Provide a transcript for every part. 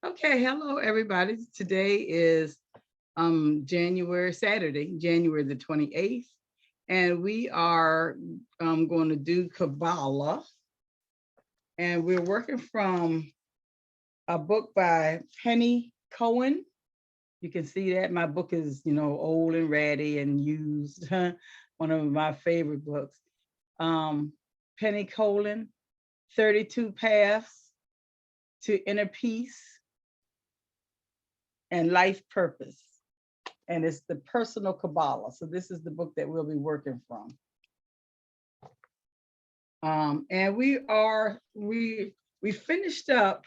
Okay, hello everybody. Today is Saturday, January the 28th, and we are going to do Kabbalah, and we're working from a book by Penny Cohen. You can see that my book is, old and ratty and used. One of my favorite books. Penny Cohen, 32 Paths to Inner Peace and Life Purpose. And it's the personal Kabbalah. So this is the book that we'll be working from. And we finished up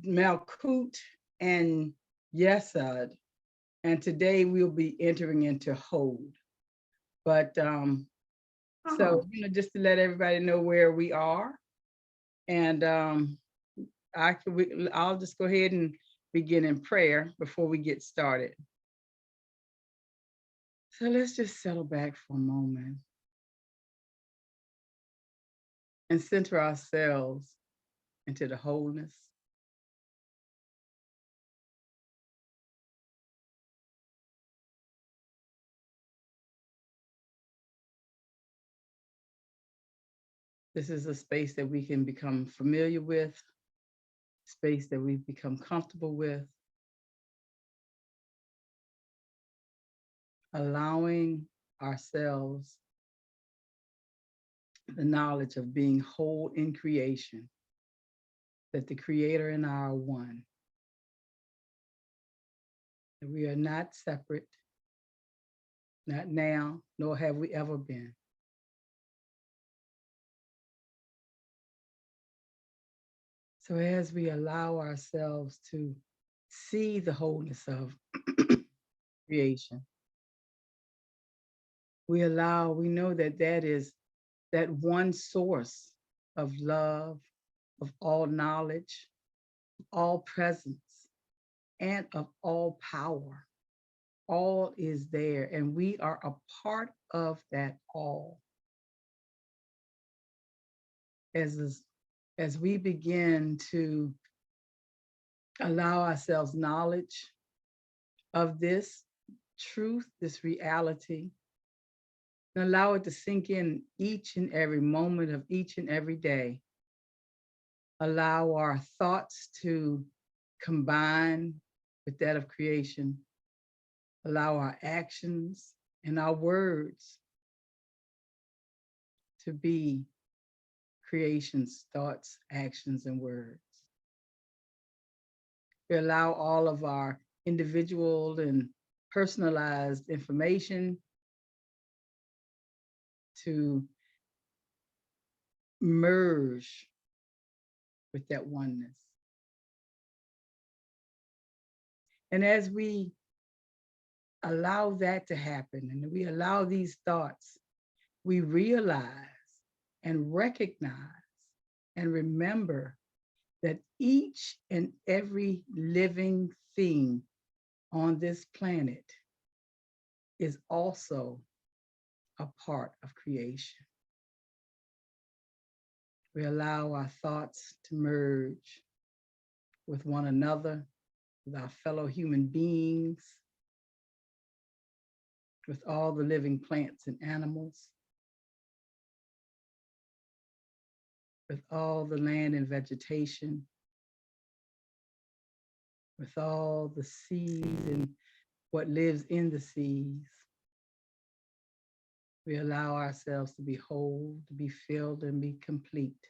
Malkut and Yesod, and today we'll be entering into Hod. But so just to let everybody know where we are, and I'll just go ahead and begin in prayer before we get started. So let's just settle back for a moment and center ourselves into the wholeness. This is a space that we can become familiar with, space that we've become comfortable with, allowing ourselves the knowledge of being whole in creation, that the Creator and I are one, that we are not separate, not now, nor have we ever been. So as we allow ourselves to see the wholeness of creation, we know that that is that one source of love, of all knowledge, all presence, and of all power. All is there, and we are a part of that all. As we begin to allow ourselves knowledge of this truth, this reality, and allow it to sink in each and every moment of each and every day. Allow our thoughts to combine with that of creation. Allow our actions and our words to be creation's thoughts, actions, and words. We allow all of our individual and personalized information to merge with that oneness. And as we allow that to happen, and we allow these thoughts, we realize and recognize and remember that each and every living thing on this planet is also a part of creation. We allow our thoughts to merge with one another, with our fellow human beings, with all the living plants and animals, with all the land and vegetation, with all the seas and what lives in the seas. We allow ourselves to be whole, to be filled, and be complete.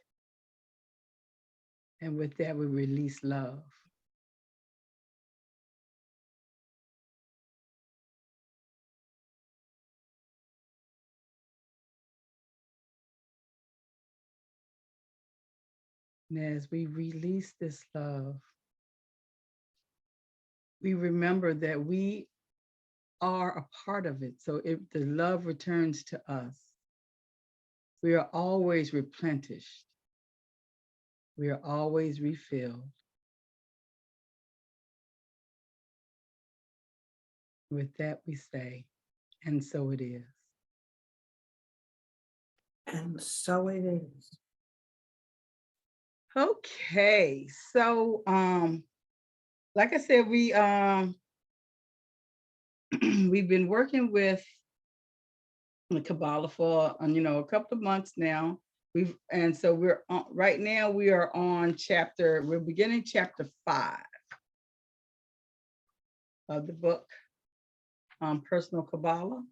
And with that, we release love. And as we release this love, we remember that we are a part of it. So if the love returns to us, we are always replenished. We are always refilled. With that, we say, and so it is. And so it is. Okay, so like I said, we we've been working with the Kabbalah for a couple of months now. So we're on, right now we are on we're beginning chapter 5 of the book, Personal Kabbalah.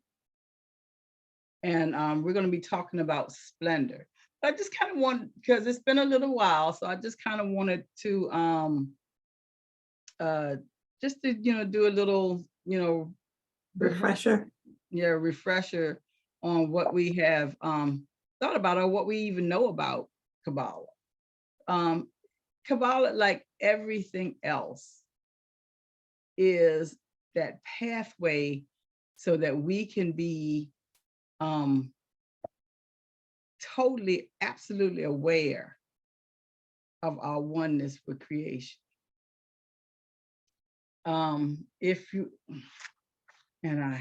And we're going to be talking about splendor. I just kind of want, because it's been a little while, so I just kind of wanted to just to do a little Refresher. refresher on what we have thought about, or what we even know about Kabbalah. Kabbalah, like everything else, is that pathway so that we can be totally, absolutely aware of our oneness with creation. If you, and of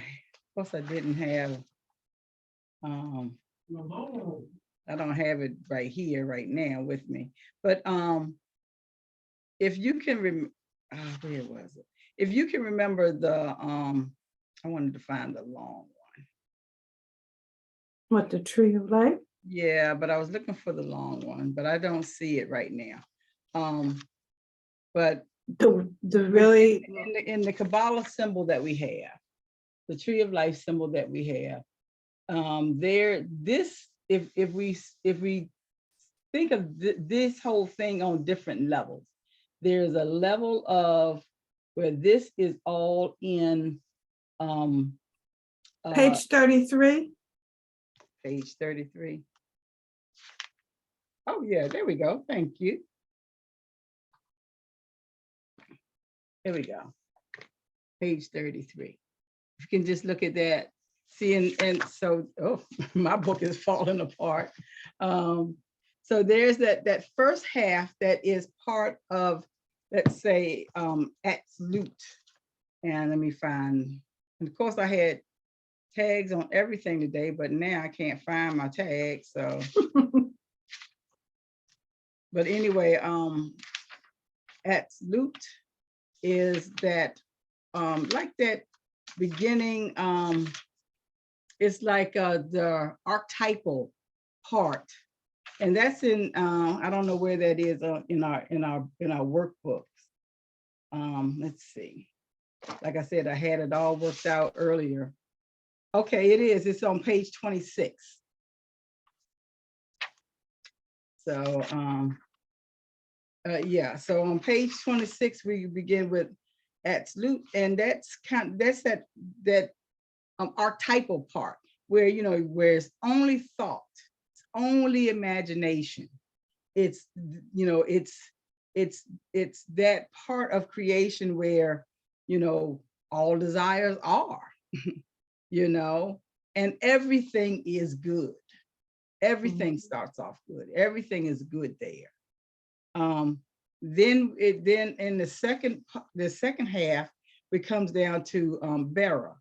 course I didn't have, I don't have it right here, right now with me, but if you can where was it? If you can remember the, I wanted to find the long one. What, the tree of life? Yeah, but I was looking for the long one, but I don't see it right now. But The really in the Kabbalah symbol that we have, the tree of life symbol that we have, if we think of this whole thing on different levels, there's a level of where this is all in page 33. Page 33. Oh yeah, there we go. Thank you. There we go. Page 33. You can just look at that. See, and so, oh, my book is falling apart. So there's that first half that is part of, let's say, absolute. And let me find, and of course I had tags on everything today, but now I can't find my tags, so. But anyway, absolute is that, like that beginning, it's like the archetypal part, and that's in, I don't know where that is in our workbooks. Let's see. Like I said, I had it all worked out earlier. Okay, it is. It's on page 26. So yeah, so on page 26 we begin with absolute, and that's that archetypal part where where it's only thought, it's only imagination. It's it's that part of creation where all desires are, and everything is good. Everything starts off good. Everything is good there. Then in the second half, it comes down to Bera.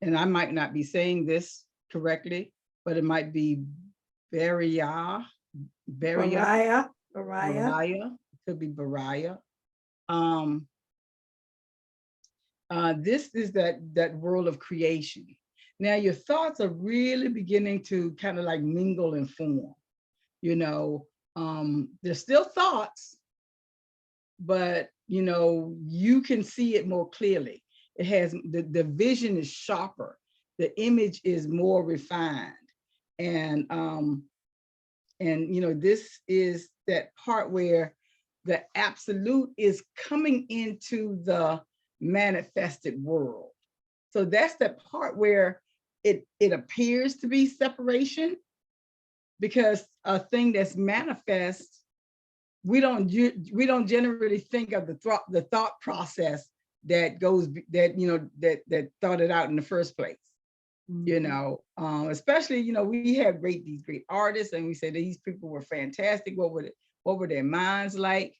And I might not be saying this correctly, but it might be Beria. Baraya. Could be Baraya. This is that world of creation. Now your thoughts are really beginning to kind of like mingle and form. They're still thoughts, but you can see it more clearly. It has the vision is sharper, the image is more refined, and this is that part where the absolute is coming into the manifested world. So that's that part where it appears to be separation, because a thing that's manifest, we don't generally think of the thought process that goes that thought it out in the first place. Especially we have these great artists, and we say these people were fantastic. What were their minds like?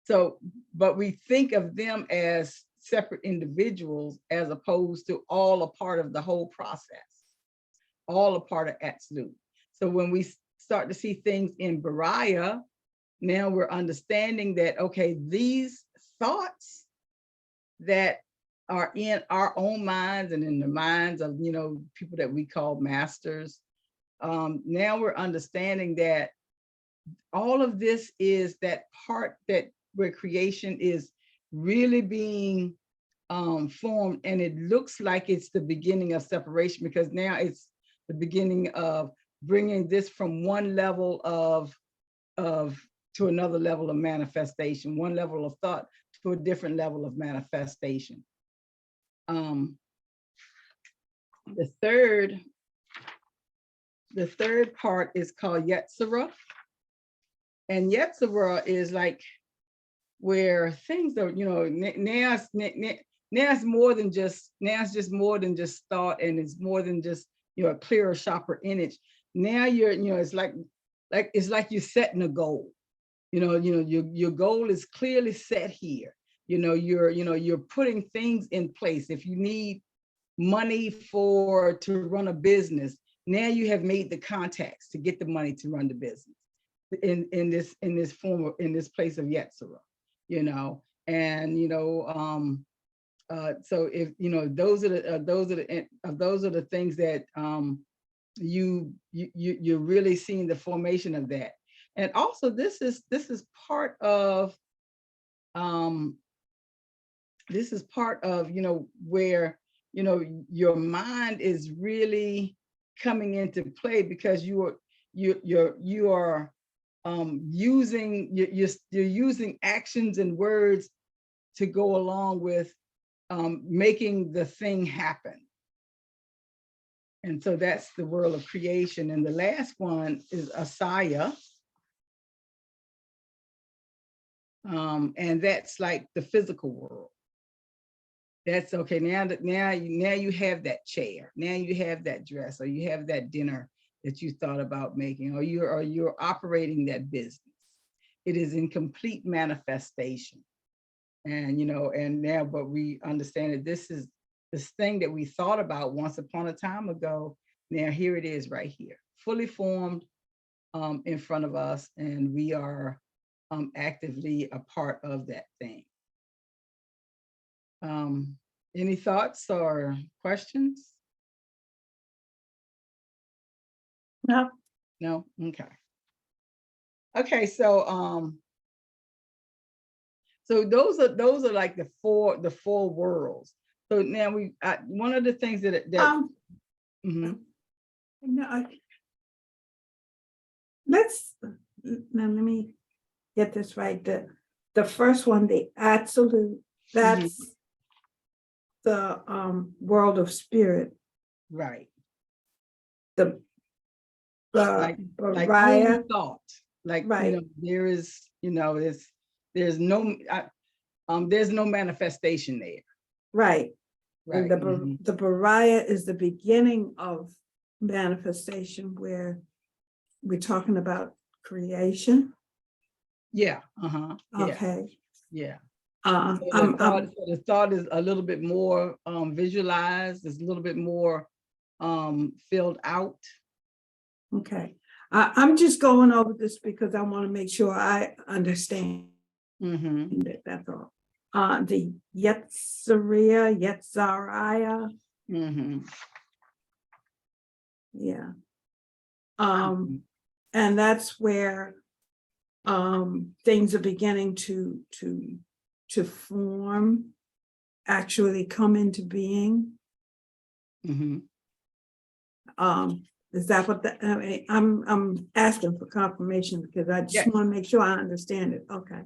So, but we think of them as separate individuals as opposed to all a part of the whole process, all a part of absolute. So when we start to see things in Beriah, now we're understanding that, okay, these thoughts that are in our own minds and in the minds of, people that we call masters. Now we're understanding that all of this is that part that where creation is really being formed, and it looks like it's the beginning of separation, because now it's the beginning of bringing this from one level of to another level of manifestation, one level of thought to a different level of manifestation. The third part is called Yetzirah. And Yetzirah is like where things are, now it's more than just, now it's just more than just thought, and it's more than just, a clearer, sharper image. Now you're, it's like you're setting a goal. Your goal is clearly set here. You're putting things in place. If you need money to run a business, now you have made the contacts to get the money to run the business in this form, in this place of Yetzirah, and so if those are the things that you're really seeing the formation of that. And also this is part of where your mind is really coming into play, because you're using actions and words to go along with making the thing happen. And so that's the world of creation. And the last one is Asaya. And that's like the physical world. That's okay. Now you have that chair. Now you have that dress, or you have that dinner that you thought about making, or you're operating that business. It is in complete manifestation. And and now, but we understand that this is this thing that we thought about once upon a time ago. Now here it is right here, fully formed in front of us, and we are actively a part of that thing. Any thoughts or questions? No. No? Okay, so so those are like the four worlds. So now one of the things that No, let me get this right. The first one, the absolute, that's the world of spirit. Right. The like Beriah, thought. Like right. There is there's no manifestation there. Right. Right. And the Beriah is the beginning of manifestation, where we're talking about creation. Yeah. Okay. Yeah. So the thought is a little bit more visualized. It's a little bit more filled out. Okay. I'm just going over this because I want to make sure I understand it. That's all. The Yetzirah. Yeah. And that's where things are beginning to form, actually come into being. Is that what I'm asking for confirmation, because I just want to make sure I understand it. Okay.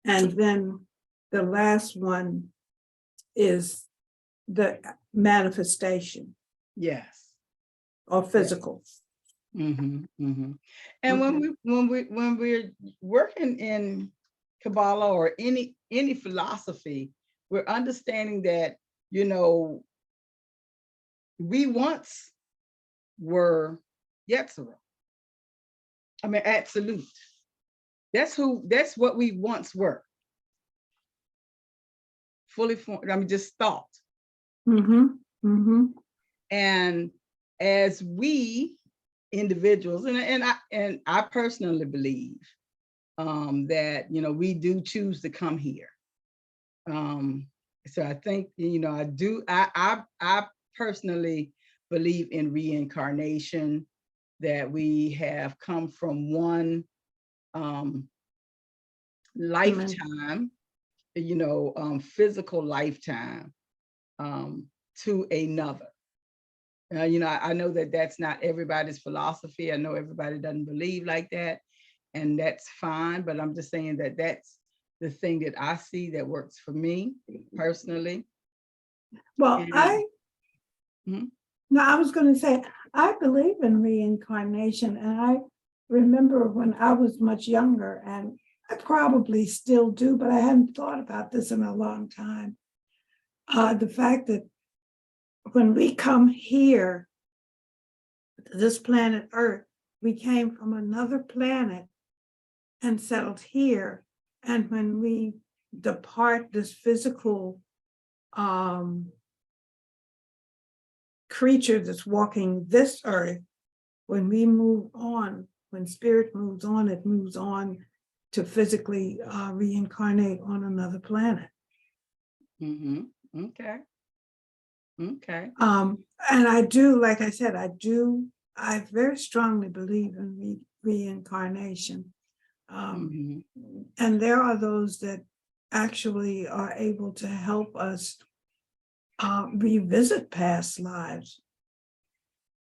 And then the last one is the manifestation. Yes. Or physical. And when we're working in Kabbalah or any philosophy, we're understanding that we once were Yetzirah. I mean, absolute. That's what we once were. Fully formed. I mean, just thought. And as we individuals, and I personally believe that, you know, we do choose to come here. So I think, you know, I personally believe in reincarnation, that we have come from one lifetime, you know, physical lifetime, to another. You know, I know that that's not everybody's philosophy. I know everybody doesn't believe like that, and that's fine. But I'm just saying that that's the thing that I see that works for me personally. Well, Mhm. no, I was going to say, I believe in reincarnation. And I remember when I was much younger, and I probably still do, but I hadn't thought about this in a long time. The fact that when we come here, this planet Earth, we came from another planet and settled here. And when we depart this physical creature that's walking this earth, when we move on, when spirit moves on, it moves on to physically reincarnate on another planet. Okay. Okay. And I do, like I said, I very strongly believe in reincarnation. And there are those that actually are able to help us revisit past lives.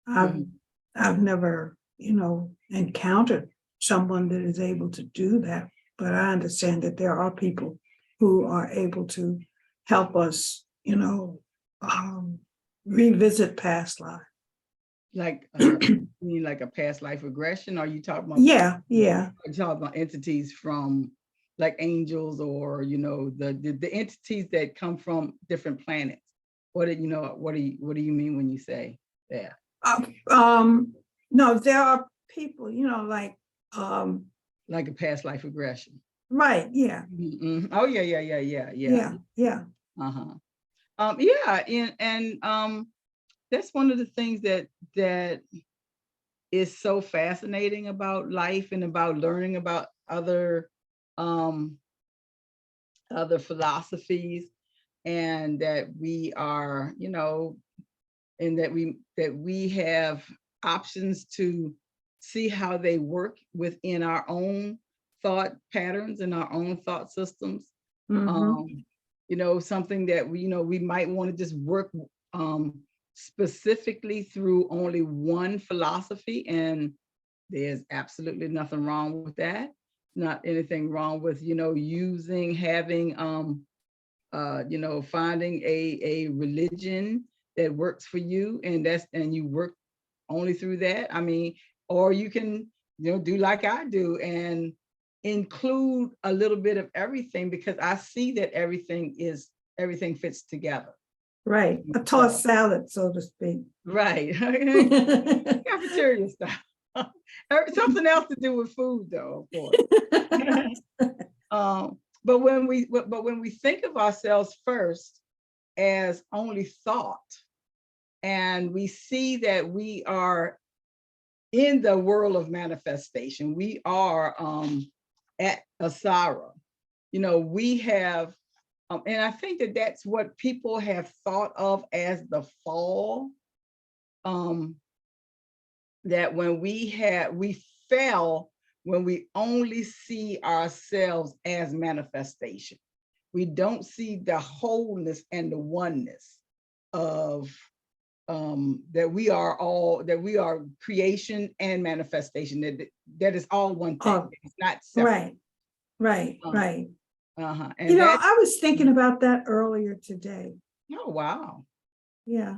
I've never, you know, encountered someone that is able to do that, but I understand that there are people who are able to help us, you know, revisit past lives. Like, you mean like a past life regression? Or are you talking about? Yeah. Are you talking about entities from like angels, or, you know, the entities that come from different planets? What do you know? What do you mean when you say that? No, there are people, you know, like a past life regression. Right. Yeah. Oh yeah. Uh-huh. Yeah, and that's one of the things that is so fascinating about life and about learning about other philosophies, and that we are, you know, and that we have options to see how they work within our own thought patterns and our own thought systems. You know, something that we, you know, we might want to just work specifically through only one philosophy, and there's absolutely nothing wrong with that. Not anything wrong with, you know, having you know, finding a religion that works for you, and you work only through that. I mean, or you can, you know, do like I do and include a little bit of everything, because I see that everything fits together. Right. A tossed salad, so to speak. Right. Cafeteria stuff. Something else to do with food, though, of course. But when we think of ourselves first as only thought, and we see that we are in the world of manifestation, we are at Asara, you know, we have, and I think that that's what people have thought of as the fall. That when we fell when we only see ourselves as manifestation. We don't see the wholeness and the oneness of that we are creation and manifestation, that is all one thing. It's not separate. Right. And you know, I was thinking about that earlier today. Oh, wow. Yeah.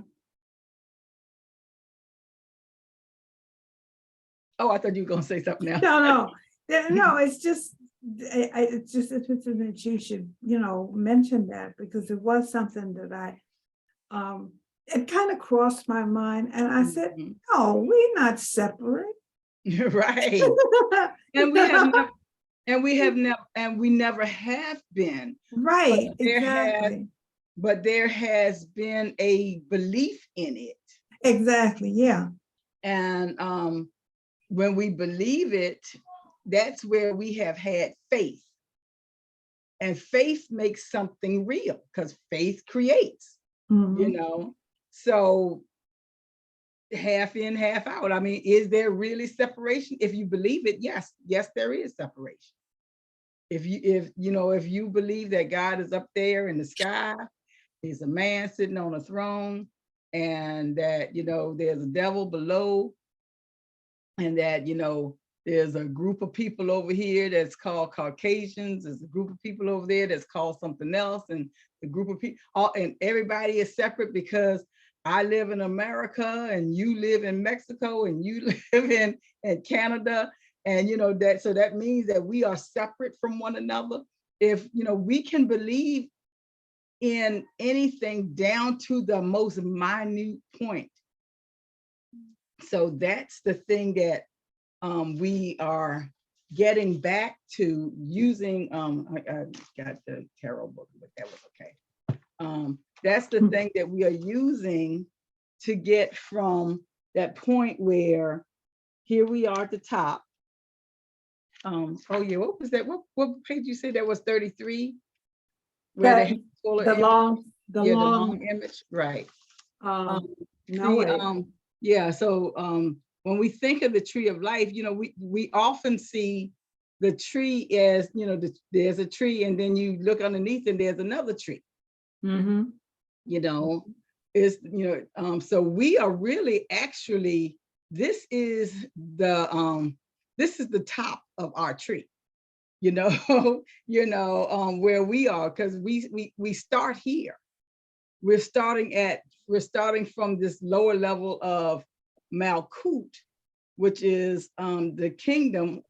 Oh, I thought you were going to say something else. No, it's just interesting that you should, you know, mention that, because it was something that it kind of crossed my mind, and I said, no, we're not separate. Right. And we never have been. Right, exactly. But there has been a belief in it. Exactly, yeah. And when we believe it, that's where we have had faith. And faith makes something real, because faith creates, you know. So half in, half out. I mean, is there really separation? If you believe it, yes, there is separation. If you believe that God is up there in the sky, he's a man sitting on a throne, and that, there's a devil below, and that, there's a group of people over here that's called Caucasians. There's a group of people over there that's called something else. And the group of people, and everybody is separate, because I live in America and you live in Mexico and you live in Canada. And, so that means that we are separate from one another. If, we can believe in anything down to the most minute point. So that's the thing that we are getting back to using. I got the Carroll book, but that was okay. That's the thing that we are using to get from that point where here we are at the top. Oh yeah, what was that? What page you said that was 33? Where they have the long image, right? No, yeah. So when we think of the tree of life, we often see the tree as, there's a tree, and then you look underneath and there's another tree. So we are really actually, this is the top of our tree, where we are, because we start here. We're starting from this lower level of Malkut, which is the kingdom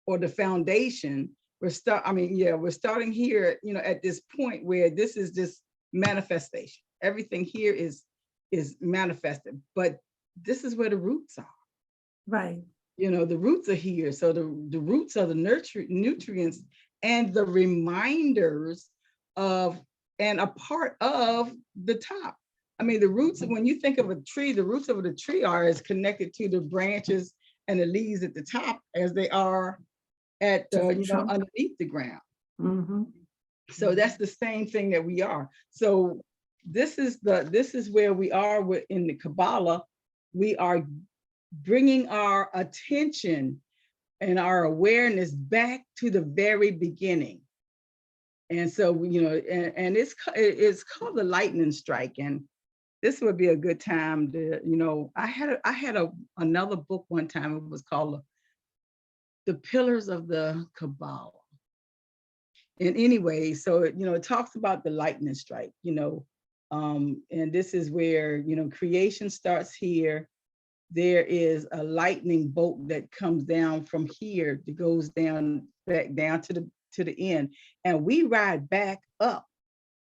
or the foundation. We're starting here, at this point where this is just manifestation. Everything here is manifested, but this is where the roots are. Right. The roots are here. So the roots are the nutrients and the reminders of and a part of the top. I mean, the roots, when you think of a tree, the roots of the tree are as connected to the branches and the leaves at the top as they are at underneath the ground. So that's the same thing that we are. So this is where we are in the Kabbalah. We are bringing our attention and our awareness back to the very beginning. And so, and it's called the lightning strike. And this would be a good time to, I had another book one time. It was called The Pillars of the Kabbalah. And anyway, so, it talks about the lightning strike, and this is where, creation starts here. There is a lightning bolt that comes down from here, that goes down, back down to the end, and we ride back up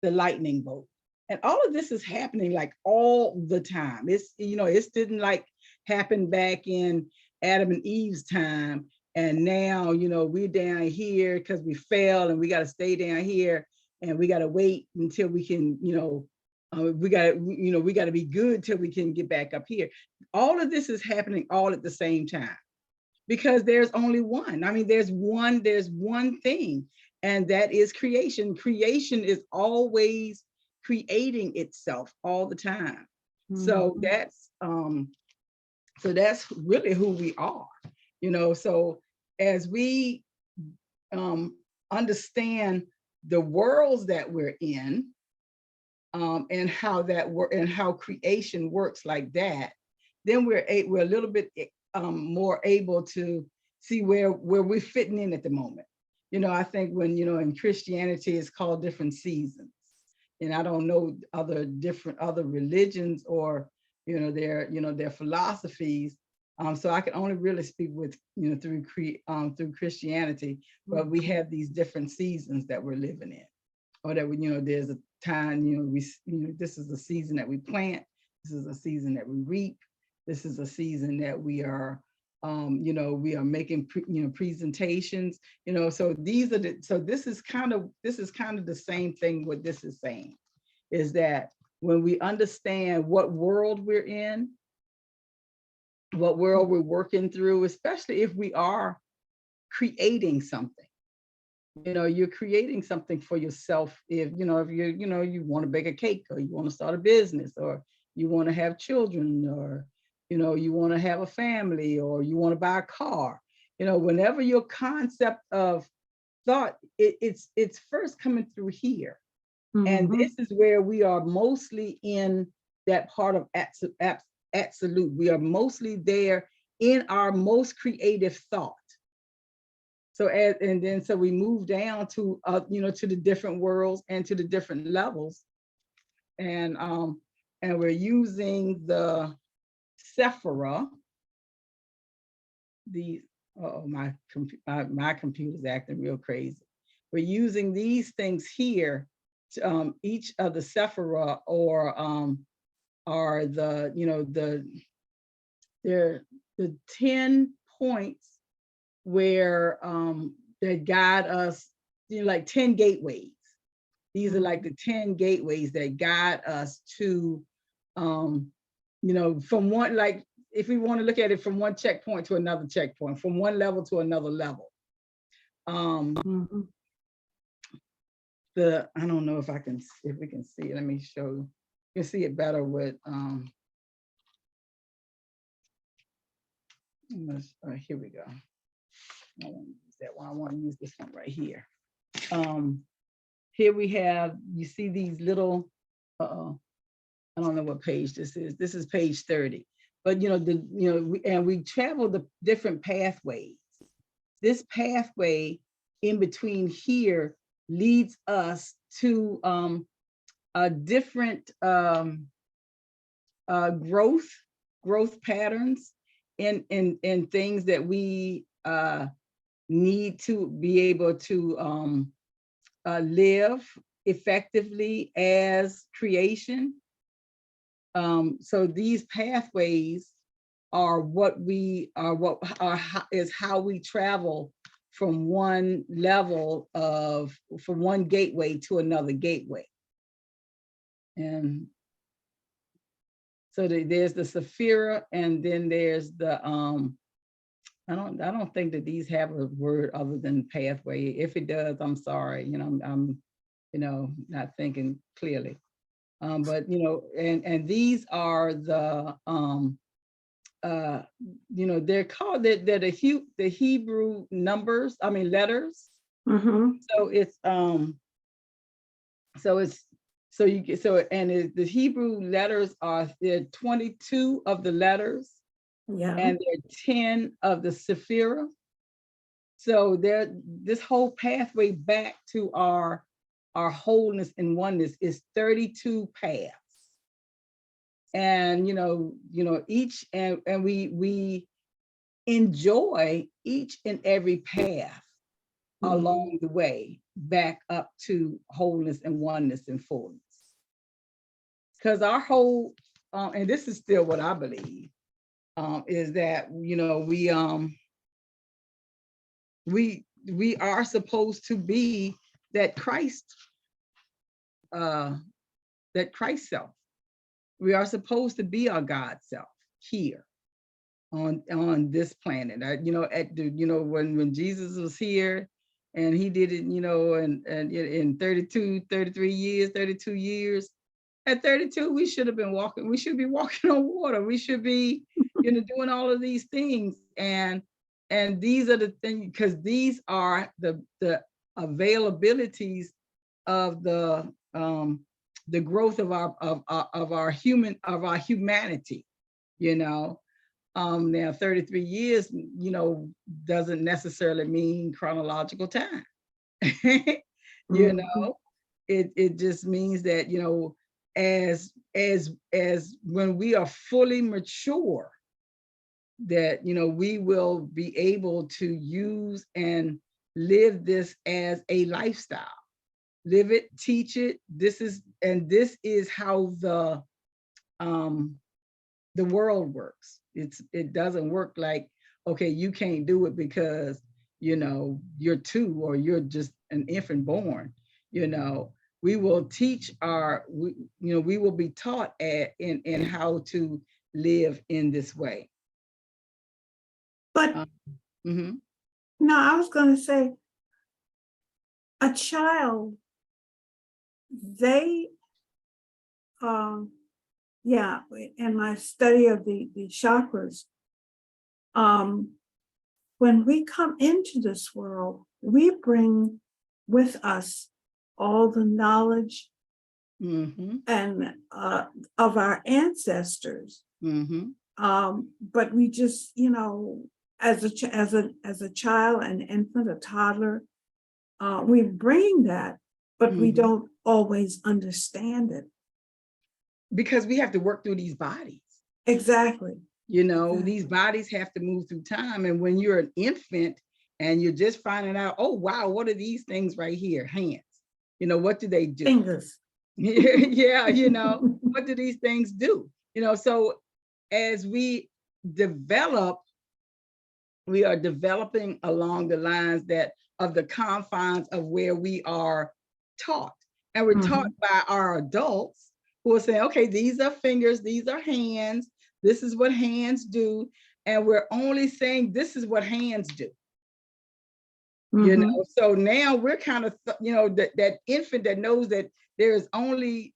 the lightning bolt. And all of this is happening like all the time. It's, it didn't like happen back in Adam and Eve's time, and now, we're down here because we fell, and we got to stay down here, and we got to wait until we can, we got to be good till we can get back up here. All of this is happening all at the same time, because there's only one. I mean, there's one thing, and that is creation. Creation is always creating itself all the time. So that's really who we are, So as we understand the worlds that we're in, and how creation works like that, then we're a little bit more able to see where we're fitting in at the moment. I think when, in Christianity, it's called different seasons. And I don't know other religions or, their philosophies. So I can only really speak with, through Christianity, but we have these different seasons that we're living in. Or that there's a time, this is the season that we plant. This is a season that we reap. This is a season that we are, we are making, presentations. So this is kind of the same thing. What this is saying is that when we understand what world we're in, what world we're working through, especially if we are creating something. You're creating something for yourself. If you want to bake a cake, or you want to start a business, or you want to have children, or you want to have a family, or you want to buy a car. Whenever your concept of thought, it's first coming through here. And this is where we are mostly in that part of absolute. We are mostly there in our most creative thought. So so we move down to to the different worlds and to the different levels, and we're using the Sephira. My computer's acting real crazy. We're using these things here. Each of the Sephira are they're the 10 points where that guide us, like 10 gateways. These are like the 10 gateways that guide us to from one, like if we want to look at it from one checkpoint to another checkpoint, from one level to another level. I don't know if we can see it. Let me show you. You can see it better with here we go. I don't want to use that one. I want to use this one right here. Here we have, you see these little, I don't know what page this is. This is page 30. But we travel the different pathways. This pathway in between here leads us to a different growth patterns in things that we need to be able to live effectively as creation. So these pathways are is how we travel from one level from one gateway to another gateway. And so there's the Sephira, and then there's the I don't think that these have a word other than pathway. If it does, I'm sorry. I'm not thinking clearly. But and these are the they're called they're the Hebrew numbers. I mean letters. So it's the Hebrew letters are there 22 of the letters. Yeah. And there are 10 of the Sephira. So this whole pathway back to our wholeness and oneness is 32 paths. And each and we enjoy each and every path along the way back up to wholeness and oneness and fullness. Because our whole and this is still what I believe, is that we are supposed to be that Christ self. We are supposed to be our God self here on this planet. When Jesus was here and he did it, in 33 years. At 32, we should have been walking. We should be walking on water. We should be, doing all of these things. And these are the things, because these are the availabilities of the growth of our humanity. Now 33 years, doesn't necessarily mean chronological time. It just means that as when we are fully mature, that we will be able to use and live this as a lifestyle. Live it, teach it. This is how the world works. It doesn't work like, okay, you can't do it because you're 2 or you're just an infant born. We will teach we will be taught in how to live in this way. But mhm. no, I was going to say, a child, they, yeah, in my study of the chakras, when we come into this world, we bring with us all the knowledge and of our ancestors. But we just, as a child, an infant, a toddler, we bring that, but we don't always understand it. Because we have to work through these bodies. Exactly. These bodies have to move through time. And when you're an infant and you're just finding out, oh, wow, what are these things right here? Hands. What do they do? Fingers. Yeah, what do these things do? So as we develop, we are developing along the lines of the confines of where we are taught. And we're taught by our adults who are saying, okay, these are fingers, these are hands, this is what hands do. And we're only saying this is what hands do. So now we're kind of, that infant that knows that there's only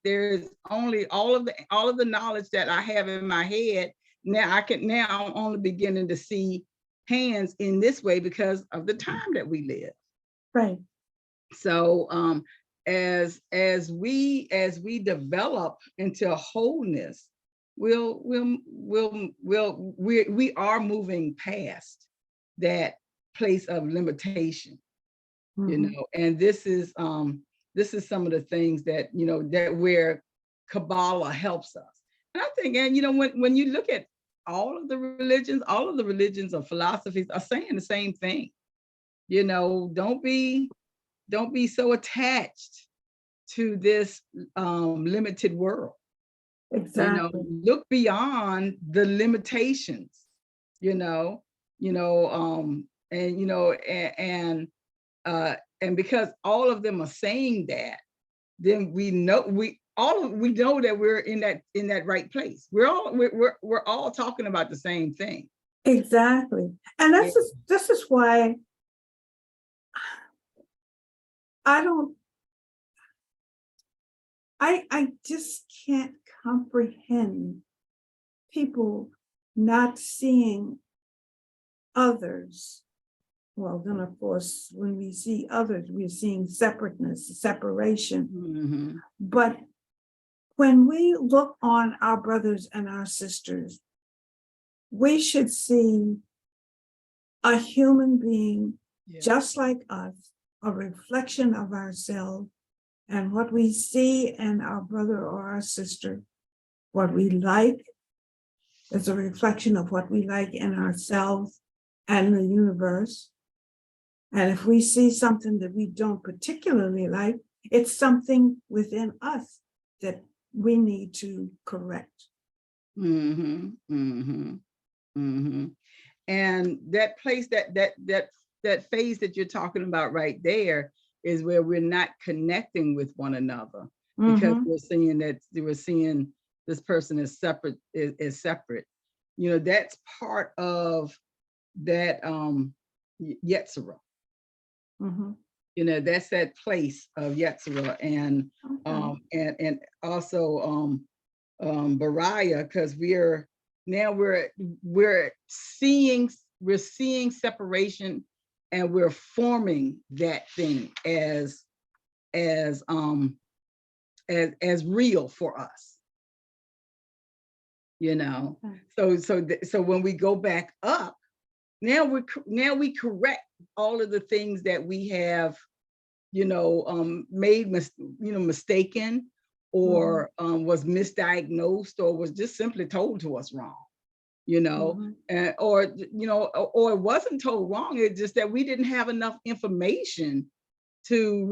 all of the knowledge that I have in my head. Now I'm only beginning to see hands in this way because of the time that we live. Right. So as we develop into wholeness, we are moving past that place of limitation, and this is some of the things that that where Kabbalah helps us. And I think, and when you look at all of the religions or philosophies are saying the same thing. Don't be so attached to this limited world. Exactly. Look beyond the limitations. And because all of them are saying that, then we know that we're in that right place. We're all talking about the same thing. Exactly. And this is why I just can't comprehend people not seeing others. Well, then of course, when we see others, we're seeing separateness, separation. But when we look on our brothers and our sisters, we should see a human being just like us, a reflection of ourselves, and what we see in our brother or our sister, what we like is a reflection of what we like in ourselves and the universe. And if we see something that we don't particularly like, it's something within us that we need to correct. And that place, that phase that you're talking about right there is where we're not connecting with one another, because we're seeing this person is separate. That's part of that Yetzirah. That's that place of Yetzirah, and also Bariah, because we're seeing separation, and we're forming that thing as real for us. So when we go back up, now we correct all of the things that we have made mistaken, or was misdiagnosed, or was just simply told to us wrong, or it wasn't told wrong. It's just that we didn't have enough information to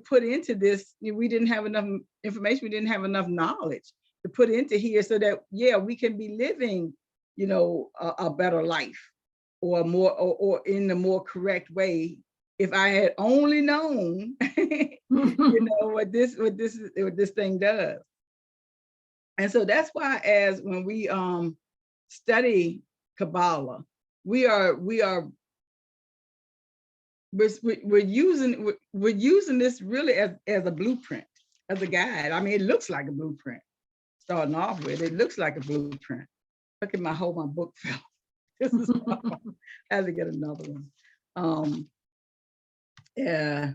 put into this. We didn't have enough information. We didn't have enough knowledge to put into here, so that we can be living a better life, or more, or in the more correct way. If I had only known what this thing does. And so that's why, when we study Kabbalah, we're using this really as a blueprint, as a guide. I mean, it looks like a blueprint. Starting off with, it looks like a blueprint. Look at my book fell. This is I had to get another one. Yeah.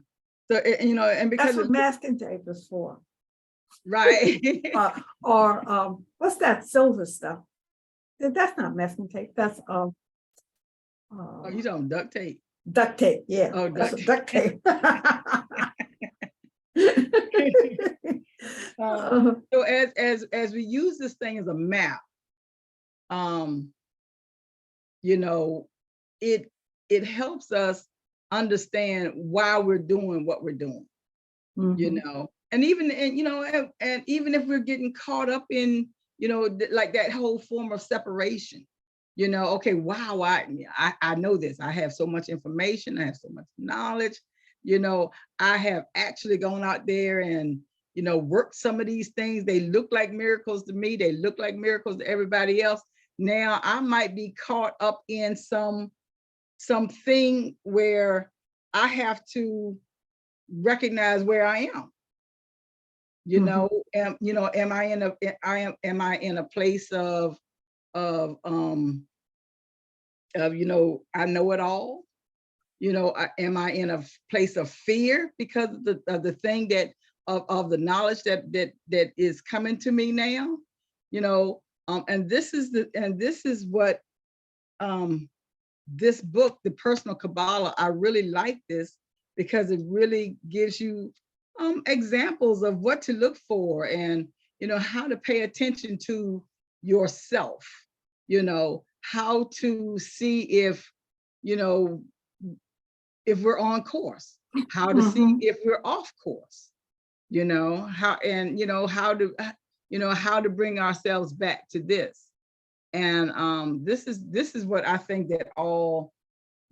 So and because that's what masking tape is for. Right. Or what's that silver stuff? That's not masking tape. That's oh, you don't duct tape. Duct tape, yeah. Oh, duct tape. So as we use this thing as a map, it helps us understand why we're doing what we're doing. And even if we're getting caught up in like that whole form of separation, okay, wow, I know this. I have so much information. I have so much knowledge. I have actually gone out there and worked some of these things. They look like miracles to me. They look like miracles to everybody else. Now I might be caught up in something where I have to recognize where I am. Am I in a place of I know it all? Am I in a place of fear because of the thing that of the knowledge that is coming to me now? And this is what this book, The Personal Kabbalah, I really like this because it really gives you examples of what to look for and how to pay attention to yourself, how to see if we're on course, how to see if we're off course, how to bring ourselves back to this. And this is what I think that all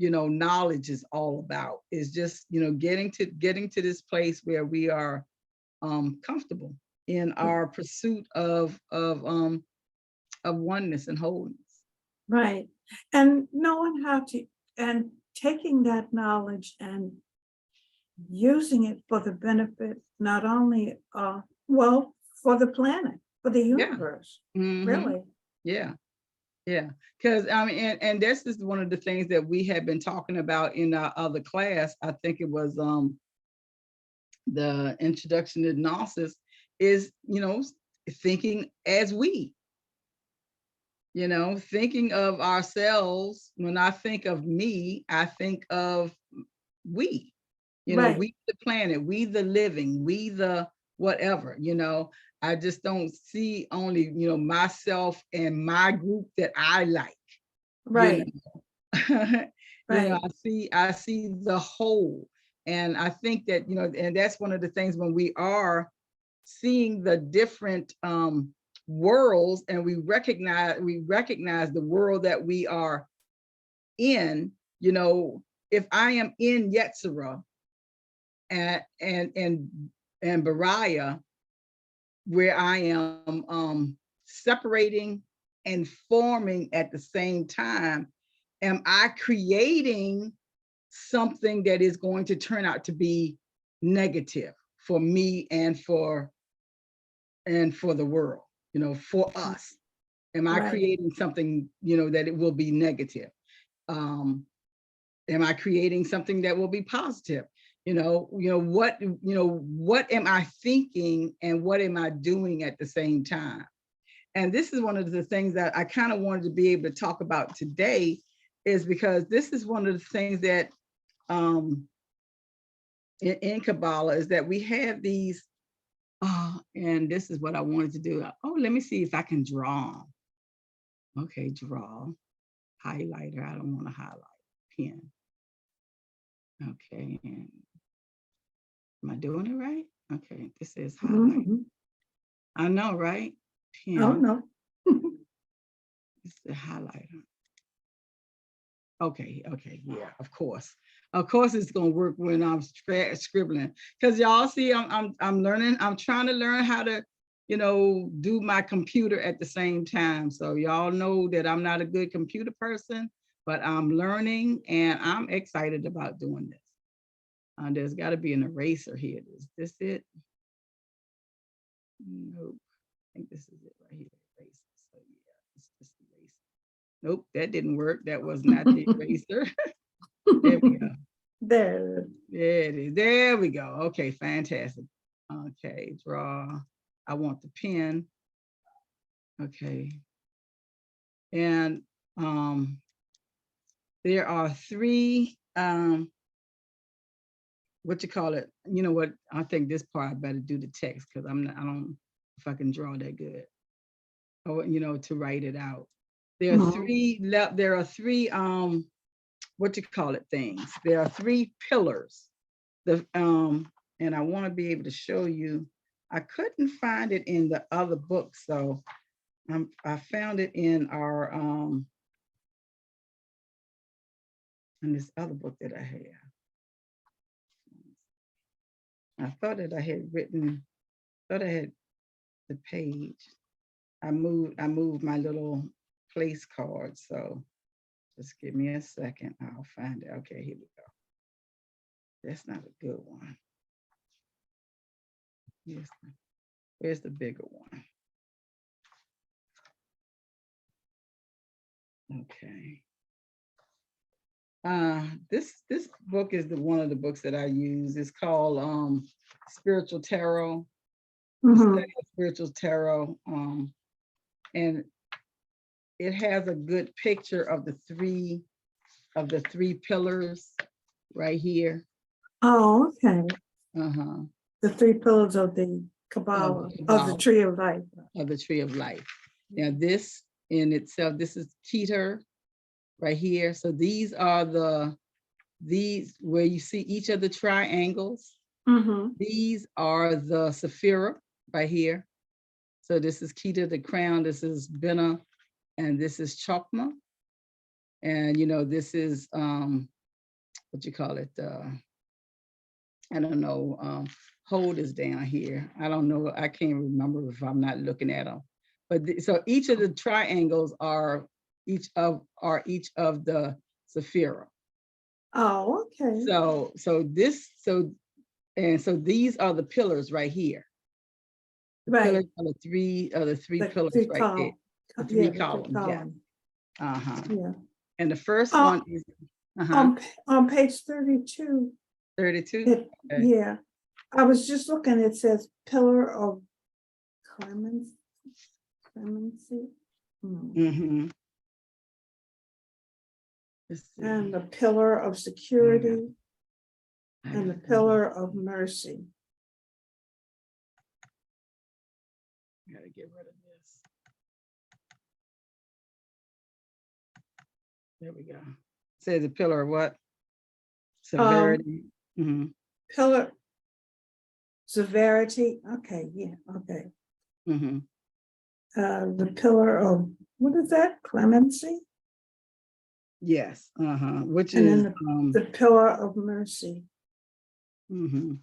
knowledge is all about, is just getting to this place where we are comfortable in our pursuit of oneness and wholeness. Right. And knowing how to, and taking that knowledge and using it for the benefit, not only, for the planet, for the universe, really. Yeah. Yeah. Because and this is one of the things that we had been talking about in our other class. I think it was the introduction to Gnosis, is thinking as we. Thinking of ourselves. When I think of me, I think of we. Right. We the planet, we the living, we the whatever. I just don't see only myself and my group that I like. Right. Right. I see the whole. And I think that and that's one of the things when we are seeing the different worlds, and we recognize the world that we are in. If I am in Yetzirah and Bariah, where I am separating and forming at the same time, am I creating something that is going to turn out to be negative for me and for the world, for us? Am I creating something, that it will be negative? Am I creating something that will be positive? What am I thinking and what am I doing at the same time? And this is one of the things that I kind of wanted to be able to talk about today, is because this is one of the things that in Kabbalah is that we have these, and this is what I wanted to do. Oh, let me see if I can draw. Okay, draw, highlighter. I don't want to highlight, pen. Okay, and am I doing it right? Okay, this is highlight. I know, right? Pen. Oh, no. It's the highlighter. Okay, yeah, of course. Of course it's gonna work when I'm scribbling. Because y'all see, I'm learning, I'm trying to learn how to, do my computer at the same time. So y'all know that I'm not a good computer person, but I'm learning and I'm excited about doing this. There's got to be an eraser here. Is this it? Nope. I think this is it right here. Eraser. So yeah, it's just eraser. Nope, that didn't work. That was not the eraser. There we go. There. There it is. There we go. Okay, fantastic. Okay, draw. I want the pen. Okay. And there are three, what you call it? You know what? I think this part I better do the text because I don't know if I can draw that good. Or, you know, to write it out. There are three, what you call it things. There are three pillars. And I want to be able to show you. I couldn't find it in the other book, so I found it in our in this other book that I have. I thought that I had thought I had the page. I moved my little place card, so just give me a second. I'll find it. Okay, here we go. That's not a good one. Where's the bigger one? Okay. This book is one of the books that I use. It's called Spiritual Tarot. Spiritual Tarot. And it has a good picture of the three pillars right here. Oh, okay. Uh-huh. The three pillars of the Kabbalah, of the Tree of Life. Of the Tree of Life. Now this in itself, this is Keter right here. So these are these where you see each of the triangles. These are the Sephira right here. So this is Keter, the crown. This is Bina, and this is Chokma. And you know, this is what you call it? I don't know. Hold is down here. I don't know. I can't remember if I'm not looking at them. But so each of the triangles are each of the Sephira. Oh, okay. So these are the pillars right here. The right. Pillars are the three pillars right there. The three columns. Yeah. Yeah. And the first one is on page 32. 32. Okay. Yeah. I was just looking, it says pillar of clemency. And the pillar of security and the pillar of mercy. Gotta get rid of this. There we go. Say the pillar of what? Severity. Pillar severity. Okay, yeah, okay. The pillar of, what is that? Clemency? Yes. Which and is then the pillar of mercy. And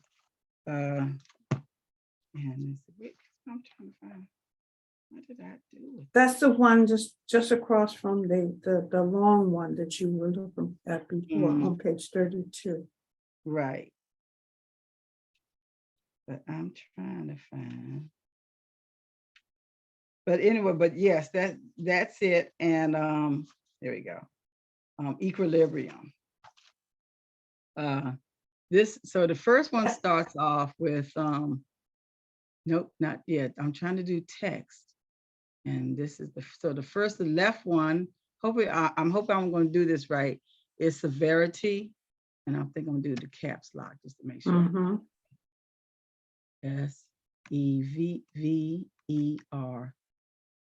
I'm trying to find, what did I do? That's the one just across from the long one that you were looking at before on page 32. Right. But I'm trying to find. But anyway, but yes, that's it. And there we go. Equilibrium. So the first one starts off with nope, not yet. I'm trying to do text. And this is the left one, hopefully I'm hoping I'm going to do this right, is severity. And I think I'm going to do the caps lock just to make sure. S-E-V-V-E-R.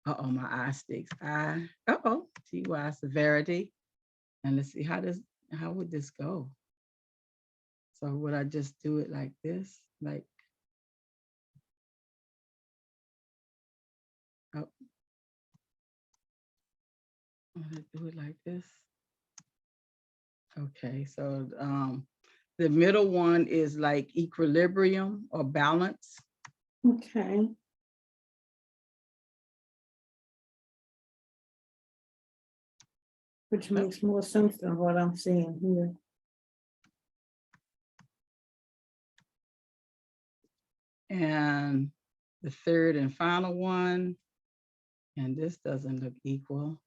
Uh-oh, my eye sticks. T-Y, severity. And let's see, how would this go? So would I just do it like this? Like, oh. Do it like this. Okay, so the middle one is like equilibrium or balance. Okay. which makes more sense than what I'm seeing here. And the third and final one, and this doesn't look equal,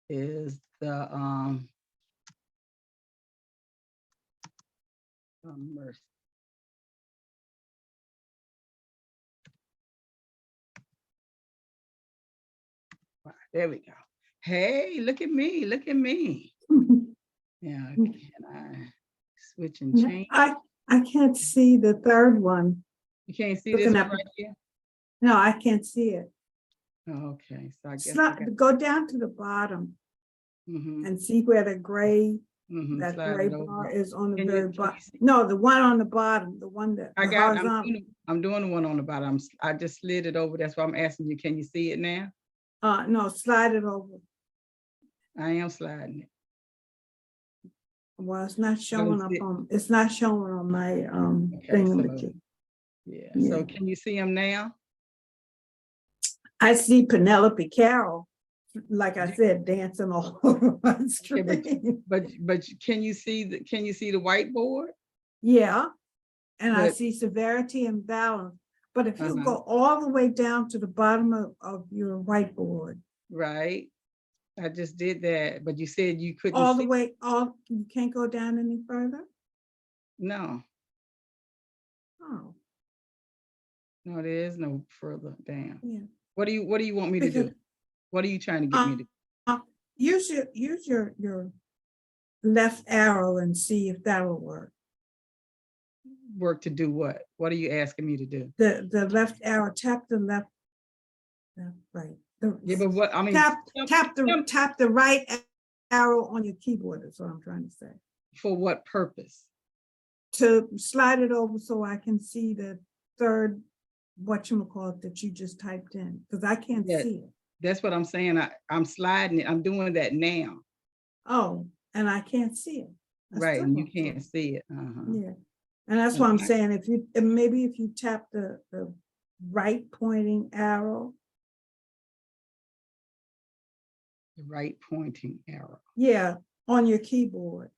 is the mercy. There we go. Hey, look at me, look at me. Yeah, can I switch and change? I can't see the third one. You can't see this one right here? No, I can't see it. Okay, so I guess Go down to the bottom and see where the gray, that gray bar is on the very bottom. No, the one on the bottom, the one that I got. I'm doing the one on the bottom. I just slid it over. That's why I'm asking you. Can you see it now? No, slide it over. I am sliding it. Well, it's not showing up on. It's not showing on my thing. Yeah. So can you see them now? I see Penelope Carroll, like I said, dancing all over my screen. But can you see the whiteboard? Yeah, and I see severity and balance. But if you go all the way down to the bottom of your whiteboard, right? I just did that, but you said you couldn't all the way. You can't go down any further. No. Oh. No, there is no further down. Yeah. What do you want me to do? What are you trying to get me to? Use your left arrow and see if that'll work. Work to do what? What are you asking me to do? The left arrow, tap the left, right. Yeah, but what I mean, tap the right arrow on your keyboard is what I'm trying to say. For what purpose? To slide it over so I can see the third whatchamacallit that you just typed in, because I can't see it. That's what I'm saying. I'm sliding it. I'm doing that now. Oh, and I can't see it. Right, and you can't see it. Yeah, and that's why I'm saying if you tap the right pointing arrow. The right pointing arrow. Yeah, on your keyboard.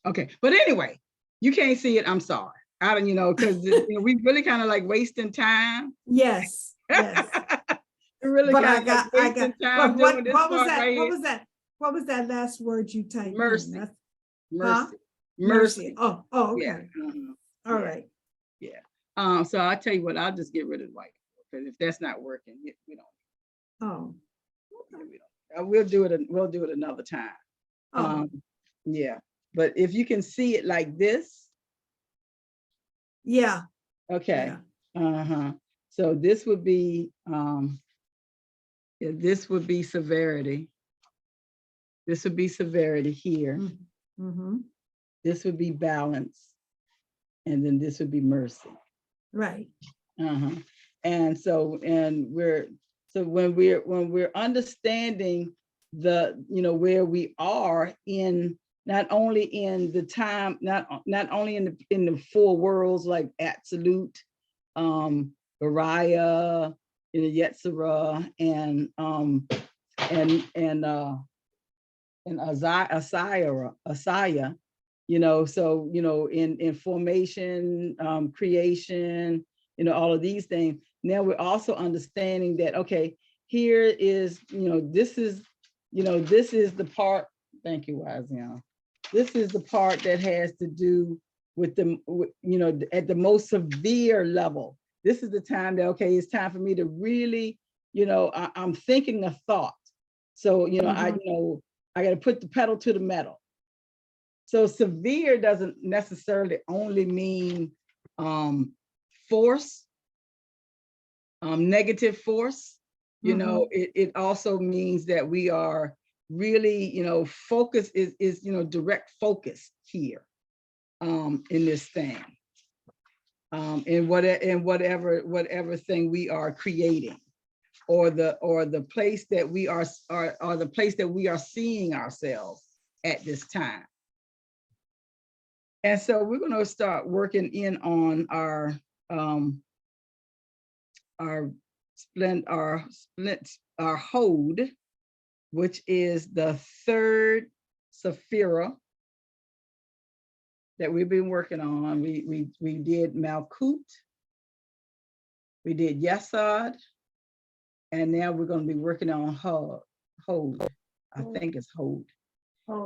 Okay, but anyway, you can't see it. I'm sorry. I don't, because we really kind of like wasting time. Yes. Yes. Really but kind of wasting time doing this part right here. What was that last word you typed? Mercy. In? Mercy. Huh? Mercy. Oh, okay. Yeah. All right. Yeah. So I'll tell you what, I'll just get rid of white, because if that's not working, we don't. Oh. Okay. We'll do it another time. Oh. Yeah. But if you can see it like this. Yeah. Okay. Yeah. So this would be this would be severity. This would be severity here. This would be balance. And then this would be mercy. Right. And so when we're understanding where we are in, not only in the time, not only in the four worlds like absolute, Bariah, Yetzirah, and Asaya, so in formation, creation, all of these things. Now we're also understanding that, okay, here is, this is the part. Thank you, Wazion. This is the part that has to do with at the most severe level. This is the time that, okay, it's time for me to really, I'm thinking a thought. So, I got to put the pedal to the metal. So severe doesn't necessarily only mean force, negative force. It also means that we are really, focus is direct focus here in this thing, in whatever thing we are creating, or the place that we are, or the place that we are seeing ourselves at this time. And so we're going to start working in on our hold, which is the third Sephira that we've been working on. We did Malkut, we did Yesod, and now we're going to be working on Hod. I think it's Hod.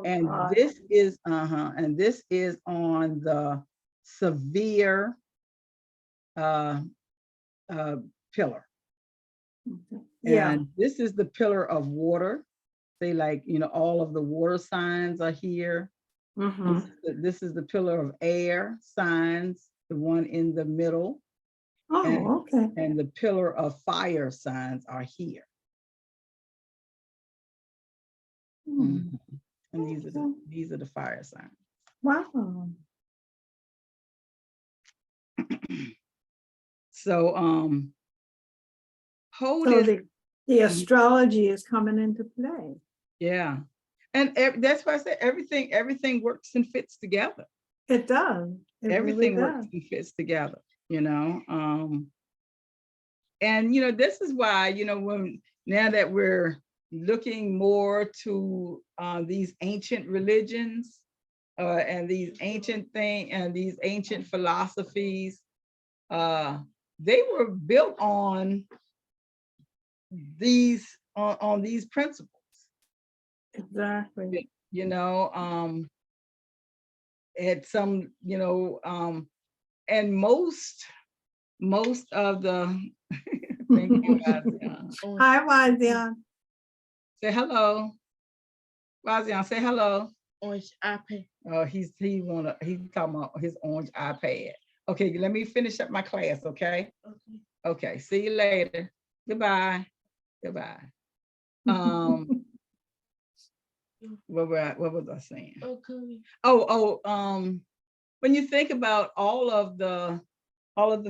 And this is and this is on the severe pillar. Yeah. And this is the pillar of water. Say, like, all of the water signs are here. This is the pillar of air signs, the one in the middle. Oh, okay. And the pillar of fire signs are here. And these are the fire signs. Wow. So the astrology is coming into play. Yeah. And that's why I said everything works and fits together. It does. Everything really works and fits together, and this is why, when now that we're looking more to these ancient religions and these ancient these ancient philosophies, they were built on these principles. Exactly. At some, and most of the thank you, Wazian. Hi, Wazian. Say hello. Wazian, say hello. Orange iPad. Oh, he's talking about his orange iPad. Okay, let me finish up my class, okay? Okay, see you later. Goodbye. What was I saying? When you think about all of the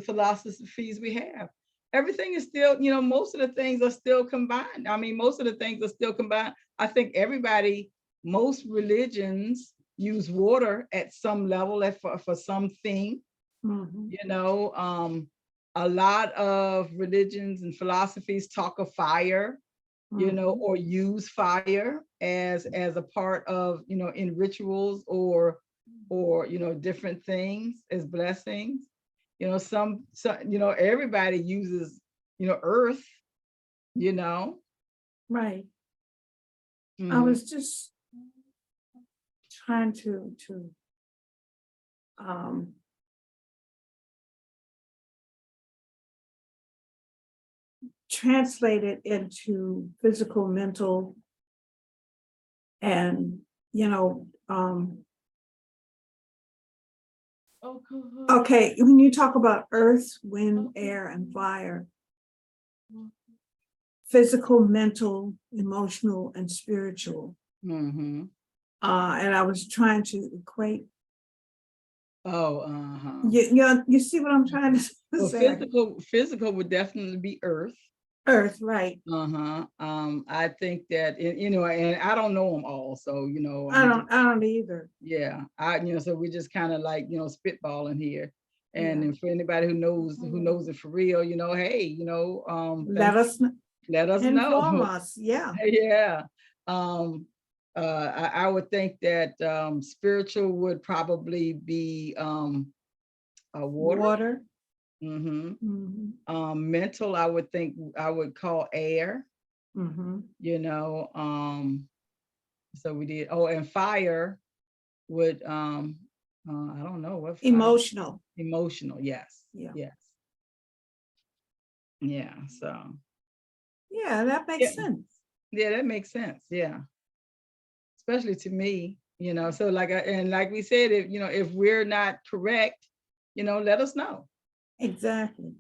philosophies we have, everything is still, most of the things are still combined. I mean, most of the things are still combined. I think most religions use water at some level for something. A lot of religions and philosophies talk of fire, or use fire as a part of, in rituals or different things as blessings. Some everybody uses, earth, Right. I was just trying to translate it into physical, mental, and okay, when you talk about earth, wind, air, and fire, physical, mental, emotional, and spiritual. And I was trying to equate. You see what I'm trying to say? Physical would definitely be earth. Earth, right. I think that, and I don't know them all, so I don't either. Yeah, so we're just kind of like, spitballing here. And for anybody who knows it for real, hey, let us know. Inform us. Yeah. Yeah. I would think that spiritual would probably be water. Mental, I would think I would call air. So we did. Oh, and fire would I don't know what. Emotional. Yes. Yeah. Yes. Yeah. So. Yeah, that makes sense. Yeah, that makes sense. Yeah. Especially to me, so like we said, if we're not correct, let us know. Exactly.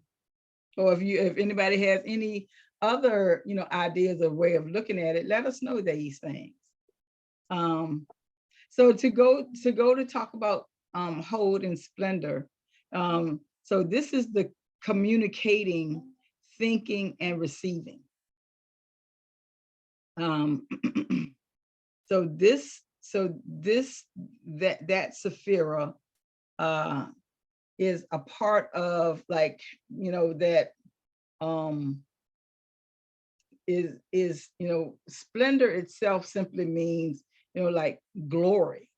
Or if anybody has any other, ideas or way of looking at it, let us know these things. So to talk about Hold and Splendor. So this is the communicating, thinking, and receiving. So that Sephira is a part of, like, that splendor itself simply means, like glory,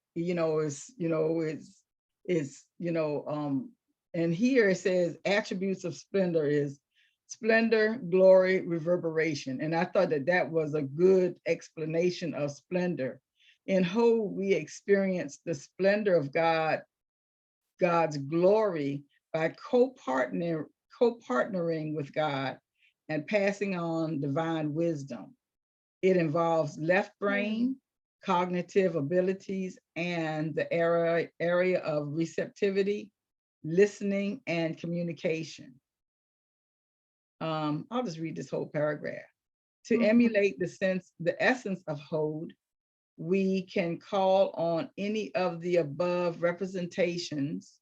and here it says attributes of splendor is splendor, glory, reverberation. And I thought that was a good explanation of splendor. In Hode, we experience the splendor of God's glory by co-partnering with God and passing on divine wisdom. It involves left brain, cognitive abilities, and the area of receptivity, listening, and communication. I'll just read this whole paragraph. To emulate the essence of Hode, we can call on any of the above representations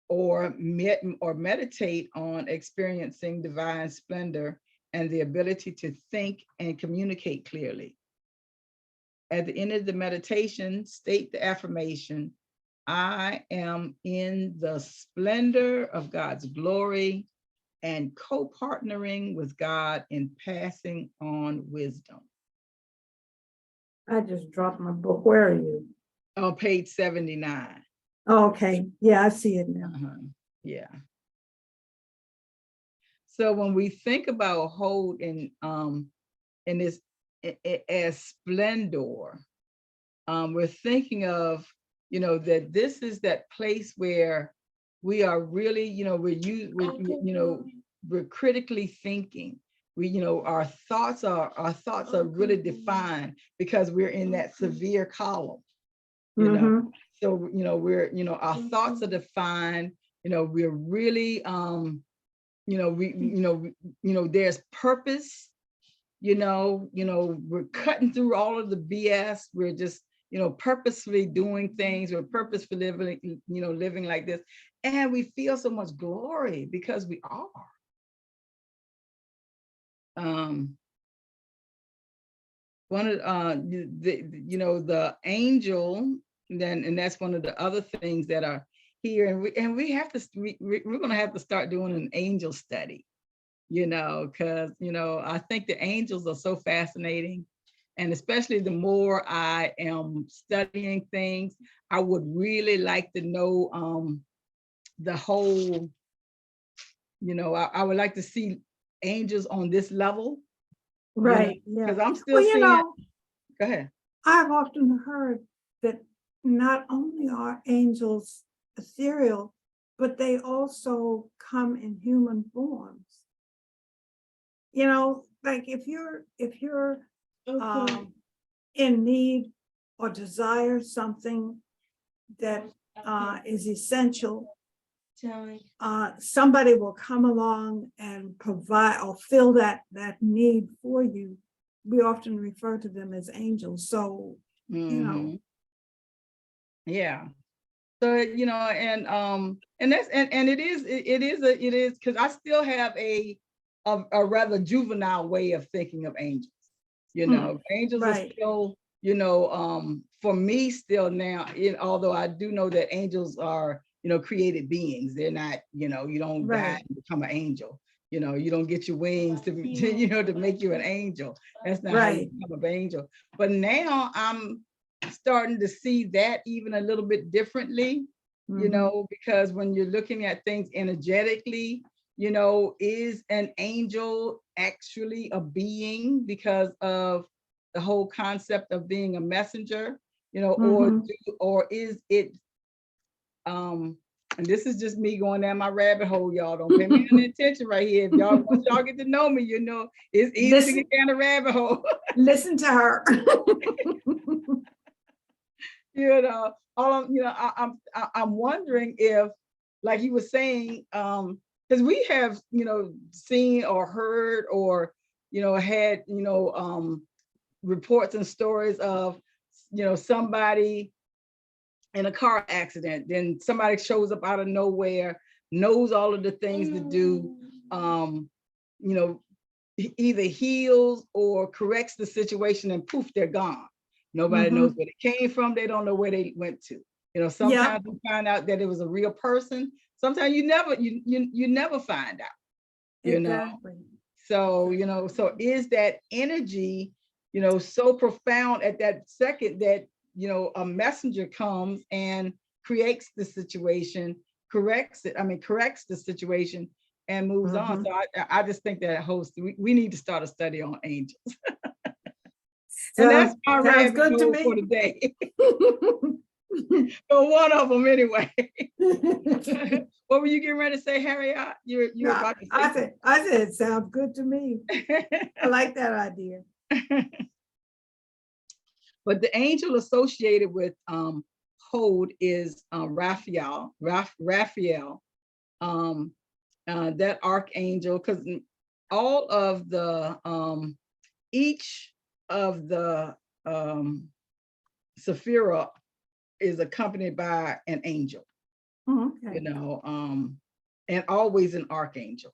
or meditate on experiencing divine splendor and the ability to think and communicate clearly. At the end of the meditation, state the affirmation, I am in the splendor of God's glory and co-partnering with God in passing on wisdom. I just dropped my book. Where are you? On page 79. Okay, yeah, I see it now. Yeah. So when we think about Hode in this as splendor, we're thinking of, that this is that place where we are really, we're critically thinking. Our thoughts are really defined because we're in that severe column. So we're our thoughts are defined. We're really there's purpose. We're cutting through all of the BS. We're just purposefully doing things. We're purposefully living like this, and we feel so much glory because we are. One of the angel, and that's one of the other things that are here, and we're going to have to start doing an angel study, because I think the angels are so fascinating, and especially the more I am studying things, I would really like to know the whole, I would like to see angels on this level. Right. Because I'm still seeing. Go ahead. I've often heard that not only are angels ethereal, but they also come in human forms. Like if you're in need or desire something that is essential, somebody will come along and provide or fill that need for you. We often refer to them as angels. So, yeah. So, and that's, and it is because I still have a rather juvenile way of thinking of angels. Angels are still, for me still now, although I do know that angels are, created beings. They're not, you don't die and become an angel. You don't get your wings to make you an angel. That's not how you become an angel. But now I'm starting to see that even a little bit differently, because when you're looking at things energetically, is an angel actually a being because of the whole concept of being a messenger, or is it, and this is just me going down my rabbit hole, y'all. Don't pay me any attention right here. If once y'all get to know me, it's easy to get down a rabbit hole. Listen to her. I'm wondering if, like you were saying, because we have, seen or heard or, had, reports and stories of, somebody in a car accident, then somebody shows up out of nowhere, knows all of the things to do, either heals or corrects the situation, and poof, they're gone. Nobody knows where they came from. They don't know where they went to. Sometimes you find out that it was a real person. Sometimes you never find out. Exactly. So, so is that energy, so profound at that second that, a messenger comes and creates the situation, corrects the situation and moves on. So I just think that holds, we need to start a study on angels. And that's my sounds good to rabbit hole for me. today. For one of them anyway. What were you getting ready to say, Harriet? You're No, about to say I said it sounds good to me. I like that idea. But the angel associated with Hod is Raphael. Raphael, that archangel, because all of the each of the Sephira is accompanied by an angel. Okay. And always an archangel.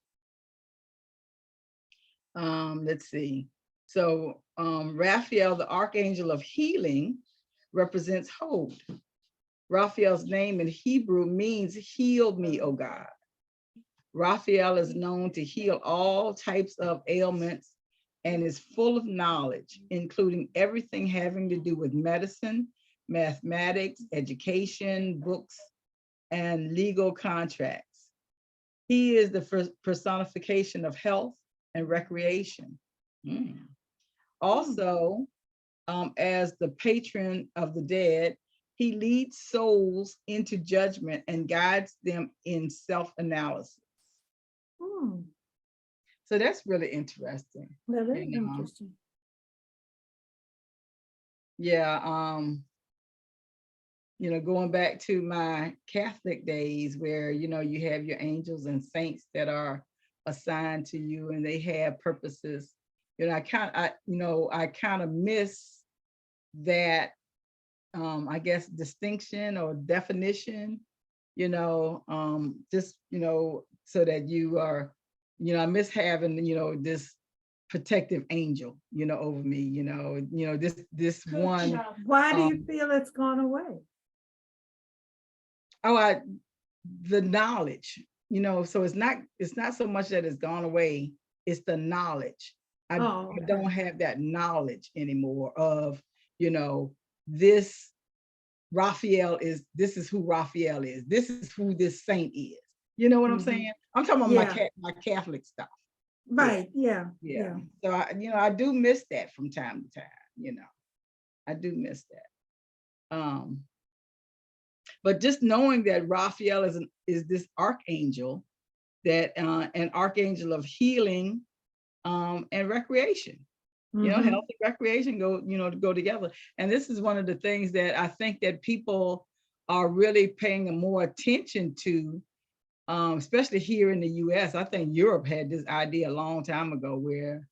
Let's see. So Raphael, the archangel of healing, represents Hod. Raphael's name in Hebrew means heal me, O God. Raphael is known to heal all types of ailments and is full of knowledge, including everything having to do with medicine, mathematics, education, books, and legal contracts. He is the personification of health and recreation. Also, as the patron of the dead, he leads souls into judgment and guides them in self-analysis. So that's really interesting. Very interesting. Yeah, going back to my Catholic days where, you have your angels and saints that are assigned to you and they have purposes. I kind of miss that, I guess, distinction or definition, just, so that you are, I miss having, this protective angel, over me, this one. Why do you feel it's gone away? The knowledge, so it's not so much that it's gone away, it's the knowledge. I don't have that knowledge anymore of, this Raphael this is who Raphael is. This is who this saint is. You know what I'm saying? I'm talking about my Catholic stuff. Right. Yeah. So I do miss that from time to time, I do miss that. But just knowing that Raphael is this archangel, that an archangel of healing and recreation. Health and recreation go together. And this is one of the things that I think that people are really paying more attention to, especially here in the US. I think Europe had this idea a long time ago where,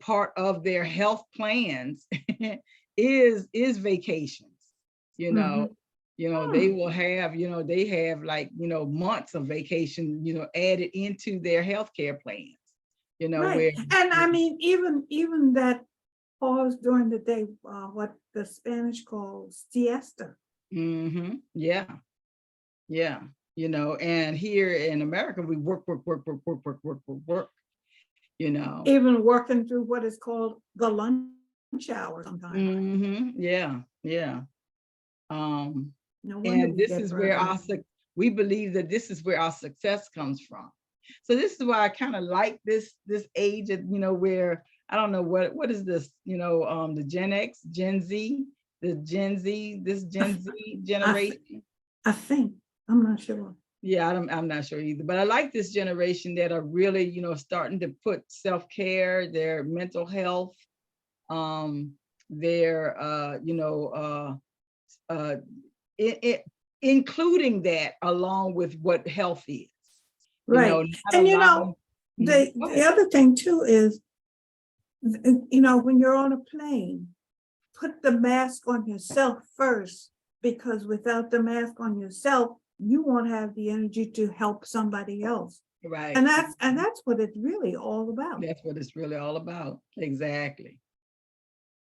part of their health plans is vacations. They will have, they have like, months of vacation, added into their healthcare plans. Right. And I mean, even that pause during the day, what the Spanish calls siesta. Yeah. And here in America, we work. Even working through what is called the lunch hour sometimes. Yeah. No And this is where we believe that this is where our success comes from. So this is why I kind of like this age of, where, I don't know what is this, the Gen X, Gen Z, this Gen Z generation. I think, I'm not sure. Yeah, I'm not sure either, but I like this generation that are really, starting to put self-care, their mental health, their, including that along with what health is. Right. And the other thing too is, when you're on a plane, put the mask on yourself first, because without the mask on yourself, you won't have the energy to help somebody else. Right. And that's what it's really all about. That's what it's really all about. Exactly.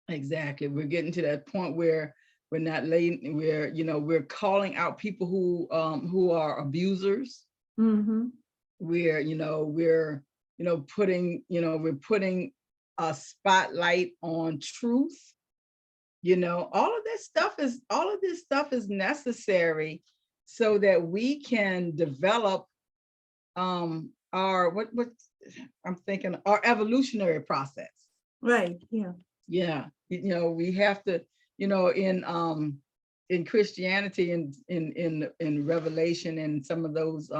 We're getting to that point where we're not letting, we're calling out people who are abusers. putting, we're putting a spotlight on truth. All of this stuff is necessary so that we can develop our what I'm thinking, our evolutionary process. Right. Yeah. Yeah. We have to, in Christianity and in Revelation and some of those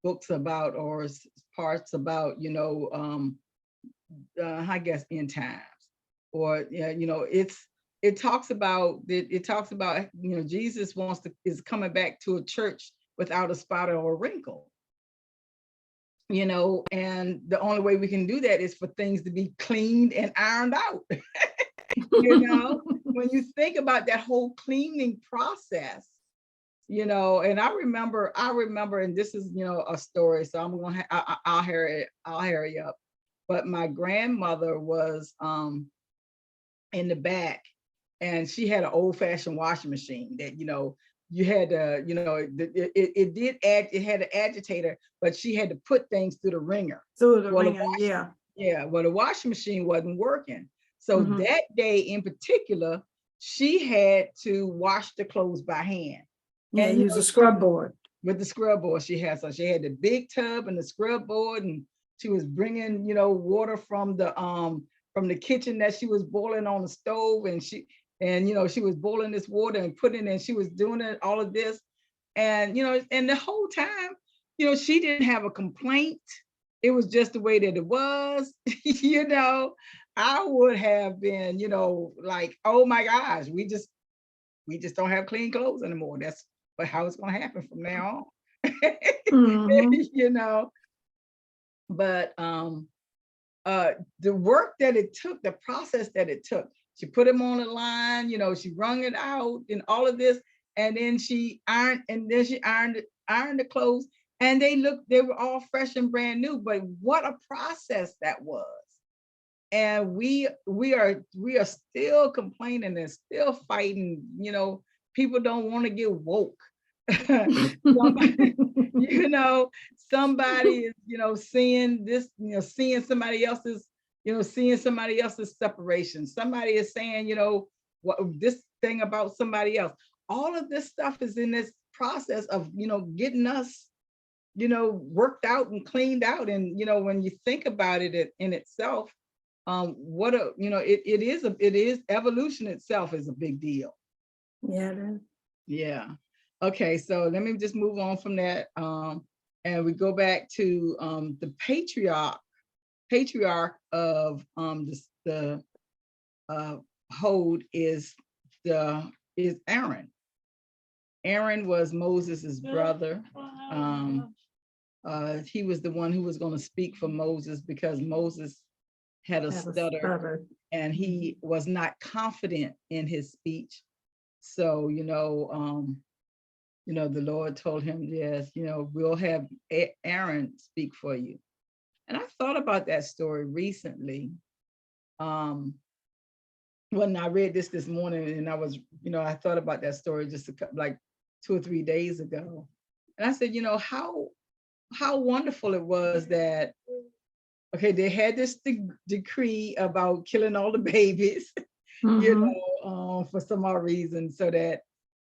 books about, or parts about, I guess end times, or it talks about Jesus is coming back to a church without a spot or a wrinkle. And the only way we can do that is for things to be cleaned and ironed out. When you think about that whole cleaning process, and I remember, and this is, a story, so I'm going to, I'll hurry up. But my grandmother was in the back, and she had an old-fashioned washing machine that, you had to, it had an agitator, but she had to put things through the wringer. Through the wringer, yeah. Yeah, well, the washing machine wasn't working. So that day in particular, she had to wash the clothes by hand. Yeah, and use a scrub board. With the scrub board she had. So she had the big tub and the scrub board, and she was bringing, water from the kitchen that she was boiling on the stove, and she was boiling this water and putting it in, she was doing it, all of this. And, and the whole time, she didn't have a complaint. It was just the way that it was. I would have been, like, oh my gosh, we just don't have clean clothes anymore. That's how it's going to happen from now on. But the work that it took, the process that it took, she put them on the line, she wrung it out and all of this, and then she ironed the clothes, and they were all fresh and brand new. But what a process that was. And we are still complaining and still fighting. People don't want to get woke. Somebody is, seeing this, seeing somebody else's separation. Somebody is saying, what this thing about somebody else. All of this stuff is in this process of, getting us, worked out and cleaned out. And, when you think about it in itself, it is evolution itself is a big deal. Yeah, it is. Yeah. Okay, so let me just move on from that. And we go back to the patriarch of the Hode is Aaron. Aaron was Moses's brother. He was the one who was going to speak for Moses, because Moses had a stutter, and he was not confident in his speech. So, the Lord told him, yes, we'll have Aaron speak for you. And I thought about that story recently. When I read this morning, and I was, I thought about that story just like 2 or 3 days ago. And I said, how wonderful it was that, okay, they had this decree about killing all the babies, for some odd reason, so that,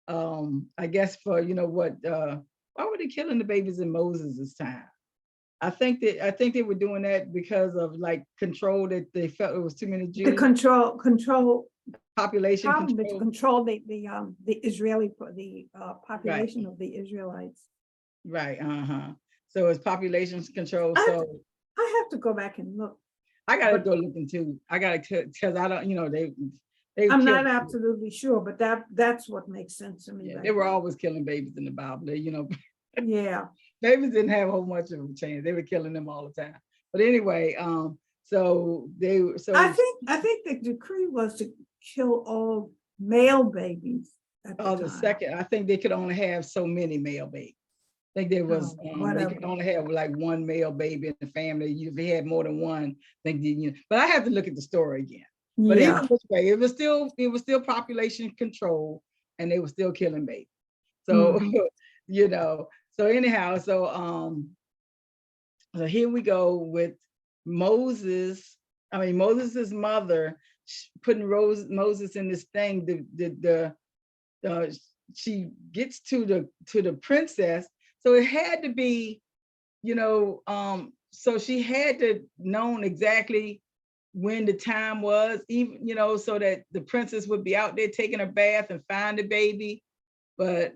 I guess for, why were they killing the babies in Moses's time? I think they were doing that because of like control, that they felt it was too many Jews. The control population control the Israeli population of the Israelites. Right. So it's population control. So I have to go back and look. I gotta go looking too. I gotta, because I don't, they I'm not absolutely sure, but that's what makes sense to me. Yeah, they were always killing babies in the Bible. Yeah. Babies didn't have a whole much of a chance. They were killing them all the time. But anyway, I think the decree was to kill all male babies. I think they could only have so many male babies. I think there was they could only have like one male baby in the family. If they had more than one, but I have to look at the story again. But either which way, it was still population control, and they were still killing babies. So So anyhow, so here we go with Moses. I mean, Moses's mother putting Moses in this thing. She gets to the princess. So it had to be, so she had to known exactly when the time was, even, so that the princess would be out there taking a bath and find the baby. But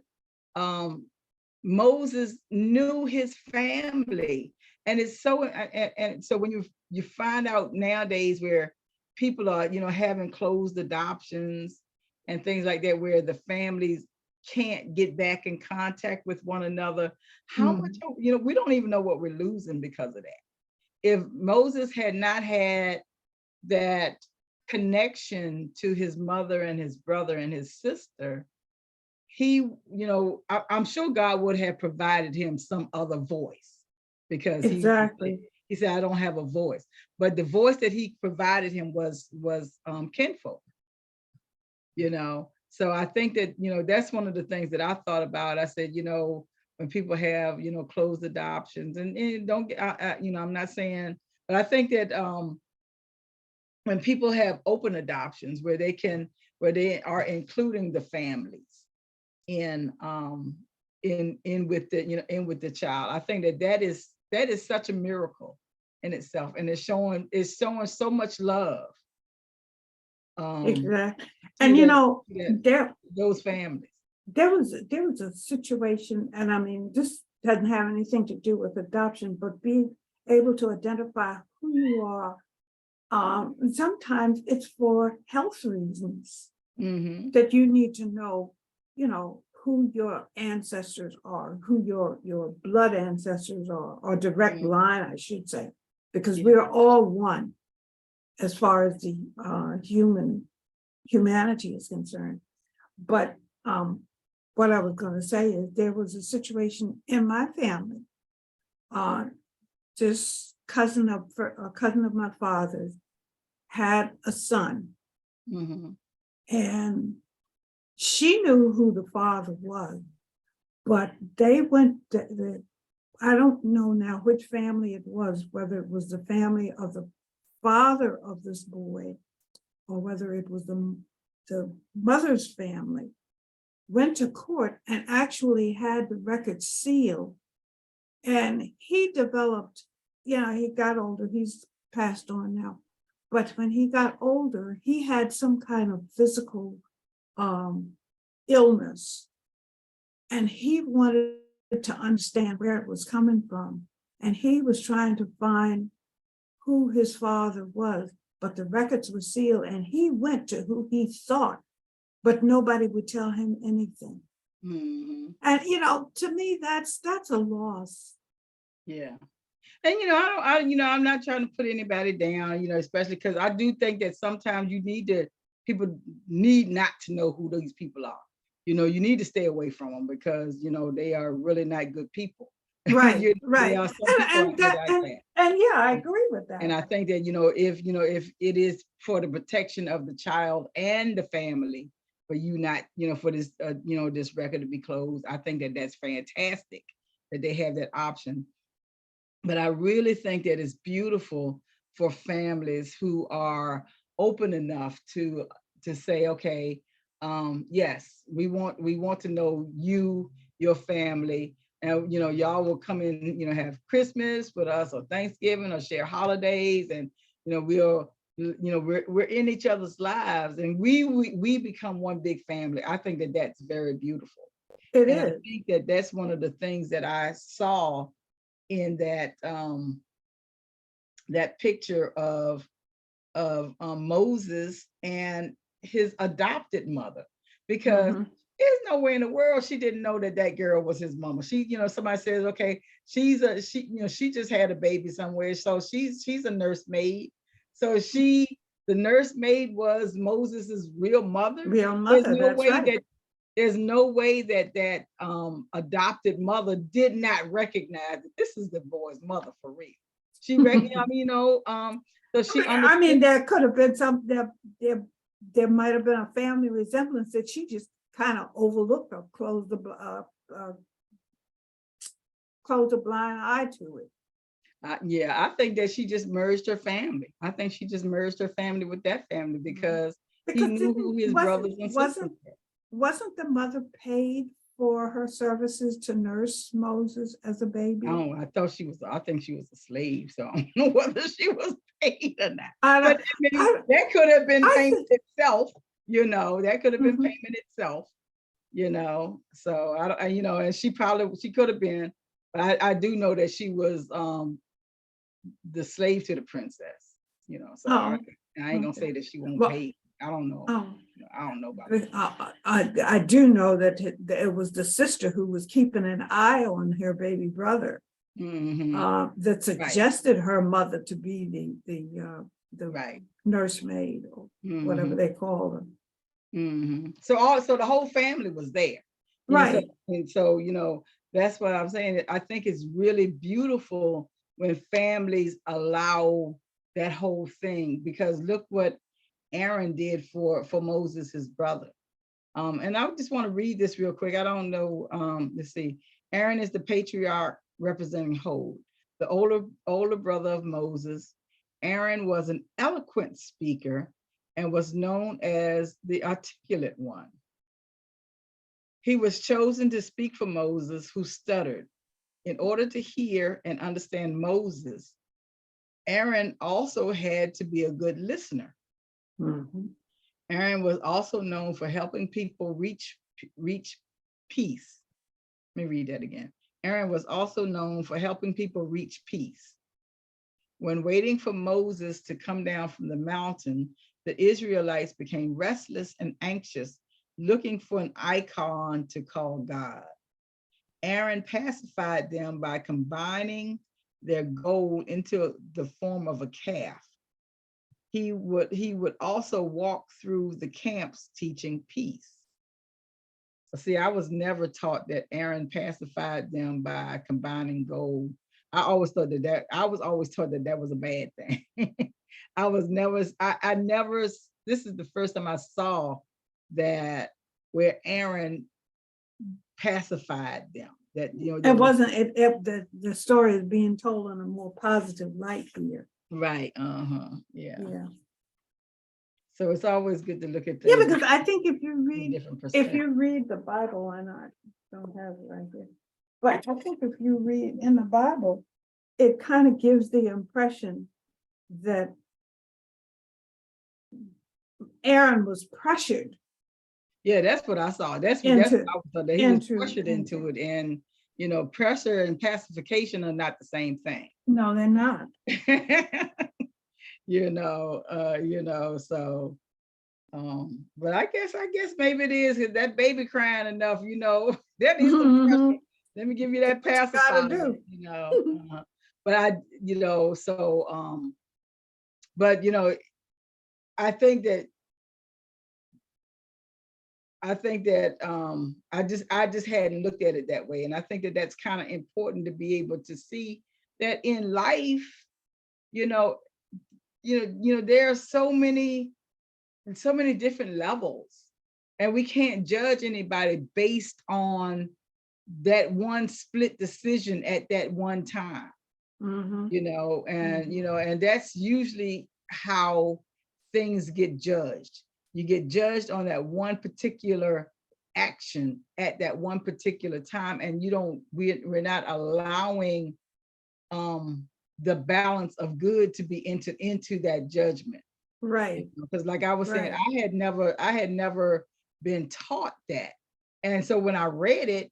Moses knew his family. And it's so, and so when you find out nowadays where people are, having closed adoptions and things like that, where the families can't get back in contact with one another, how much, we don't even know what we're losing because of that. If Moses had not had that connection to his mother and his brother and his sister, he, I'm sure God would have provided him some other voice, because exactly. He said, I don't have a voice, but the voice that he provided him was kinfolk, So I think that, that's one of the things that I thought about. I said, when people have, closed adoptions, and don't get, I'm not saying, but I think that when people have open adoptions where they are including the families in with the child, I think that is such a miracle in itself, and it's showing so much love. Exactly. And those families. There was a situation, and I mean, this doesn't have anything to do with adoption, but being able to identify who you are. Sometimes it's for health reasons that you need to know, who your ancestors are, who your blood ancestors are, or direct line, I should say, because we're all one as far as the humanity is concerned. But what I was going to say is there was a situation in my family. This cousin of my father's had a son, and she knew who the father was, but they went I don't know now which family it was, whether it was the family of the father of this boy or whether it was the mother's family, went to court and actually had the record sealed. And he developed, he got older, he's passed on now. But when he got older, he had some kind of physical illness. And he wanted to understand where it was coming from. And he was trying to find who his father was, but the records were sealed, and he went to who he thought, but nobody would tell him anything. And to me, that's a loss. Yeah. And I'm not trying to put anybody down, especially because I do think that sometimes people need not to know who these people are. You need to stay away from them because they are really not good people. Right, right. And yeah, I agree with that. And I think that if it is for the protection of the child and the family, for you not for this this record to be closed, I think that that's fantastic that they have that option. But I really think that it's beautiful for families who are open enough to say, okay, yes, we want to know you, your family, and y'all will come in, have Christmas with us or Thanksgiving or share holidays, and we're in each other's lives, and we become one big family. I think that that's very beautiful. It is. I think that that's one of the things that I saw in that that picture of Moses and his adopted mother, because there's no way in the world she didn't know that girl was his mama. She, somebody says, okay, she just had a baby somewhere, so she's a nursemaid. So the nursemaid was Moses's real mother. There's no way that adopted mother did not recognize that this is the boy's mother for real. She recognized, so she understood. I mean, there could have been there might have been a family resemblance that she just kind of overlooked or closed the close a blind eye to it. Yeah, I think that she just merged her family. I think she just merged her family with that family because he knew who his brothers and sisters were. Wasn't the mother paid for her services to nurse Moses as a baby? Oh, I think she was a slave, so I don't know whether she was paid or not. But that could have been payment itself, that could have been payment itself, So and she could have been, but I do know that she was the slave to the princess, so I ain't gonna say that she won't pay. I don't know. I don't know about that. I do know that it was the sister who was keeping an eye on her baby brother that suggested her mother to be the nursemaid or whatever they call them. So the whole family was there. Right. So that's what I'm saying. I think it's really beautiful when families allow that whole thing, because look what Aaron did for Moses, his brother. And I just want to read this real quick. I don't know. Let's see. Aaron is the patriarch representing Hod, the older brother of Moses. Aaron was an eloquent speaker and was known as the articulate one. He was chosen to speak for Moses, who stuttered. In order to hear and understand Moses, Aaron also had to be a good listener. Aaron was also known for helping people reach peace. Let me read that again. Aaron was also known for helping people reach peace. When waiting for Moses to come down from the mountain, the Israelites became restless and anxious, looking for an icon to call God. Aaron pacified them by combining their gold into the form of a calf. He would also walk through the camps teaching peace. See, I was never taught that Aaron pacified them by combining gold. I was always taught that was a bad thing. I never, this is the first time I saw that where Aaron pacified them. That it wasn't the story is being told in a more positive light here. Right. Yeah. So it's always good to look at things. Yeah, because I think if you read the Bible, and I don't have it right here, but I think if you read in the Bible, it kind of gives the impression that Aaron was pressured. Yeah, that's what I saw. That's what I thought, that he was pressured into it. And pressure and pacification are not the same thing. No, they're not. So but I guess maybe it is that baby crying enough, that needs some pressure. Let me give you that pacifier, but I think that I just hadn't looked at it that way. And I think that that's kind of important to be able to see that in life, there are so many different levels, and we can't judge anybody based on that one split decision at that one time. And that's usually how things get judged. You get judged on that one particular action at that one particular time, and we're not allowing the balance of good to be entered into that judgment. Right. Because like I was saying, I had never been taught that. And so when I read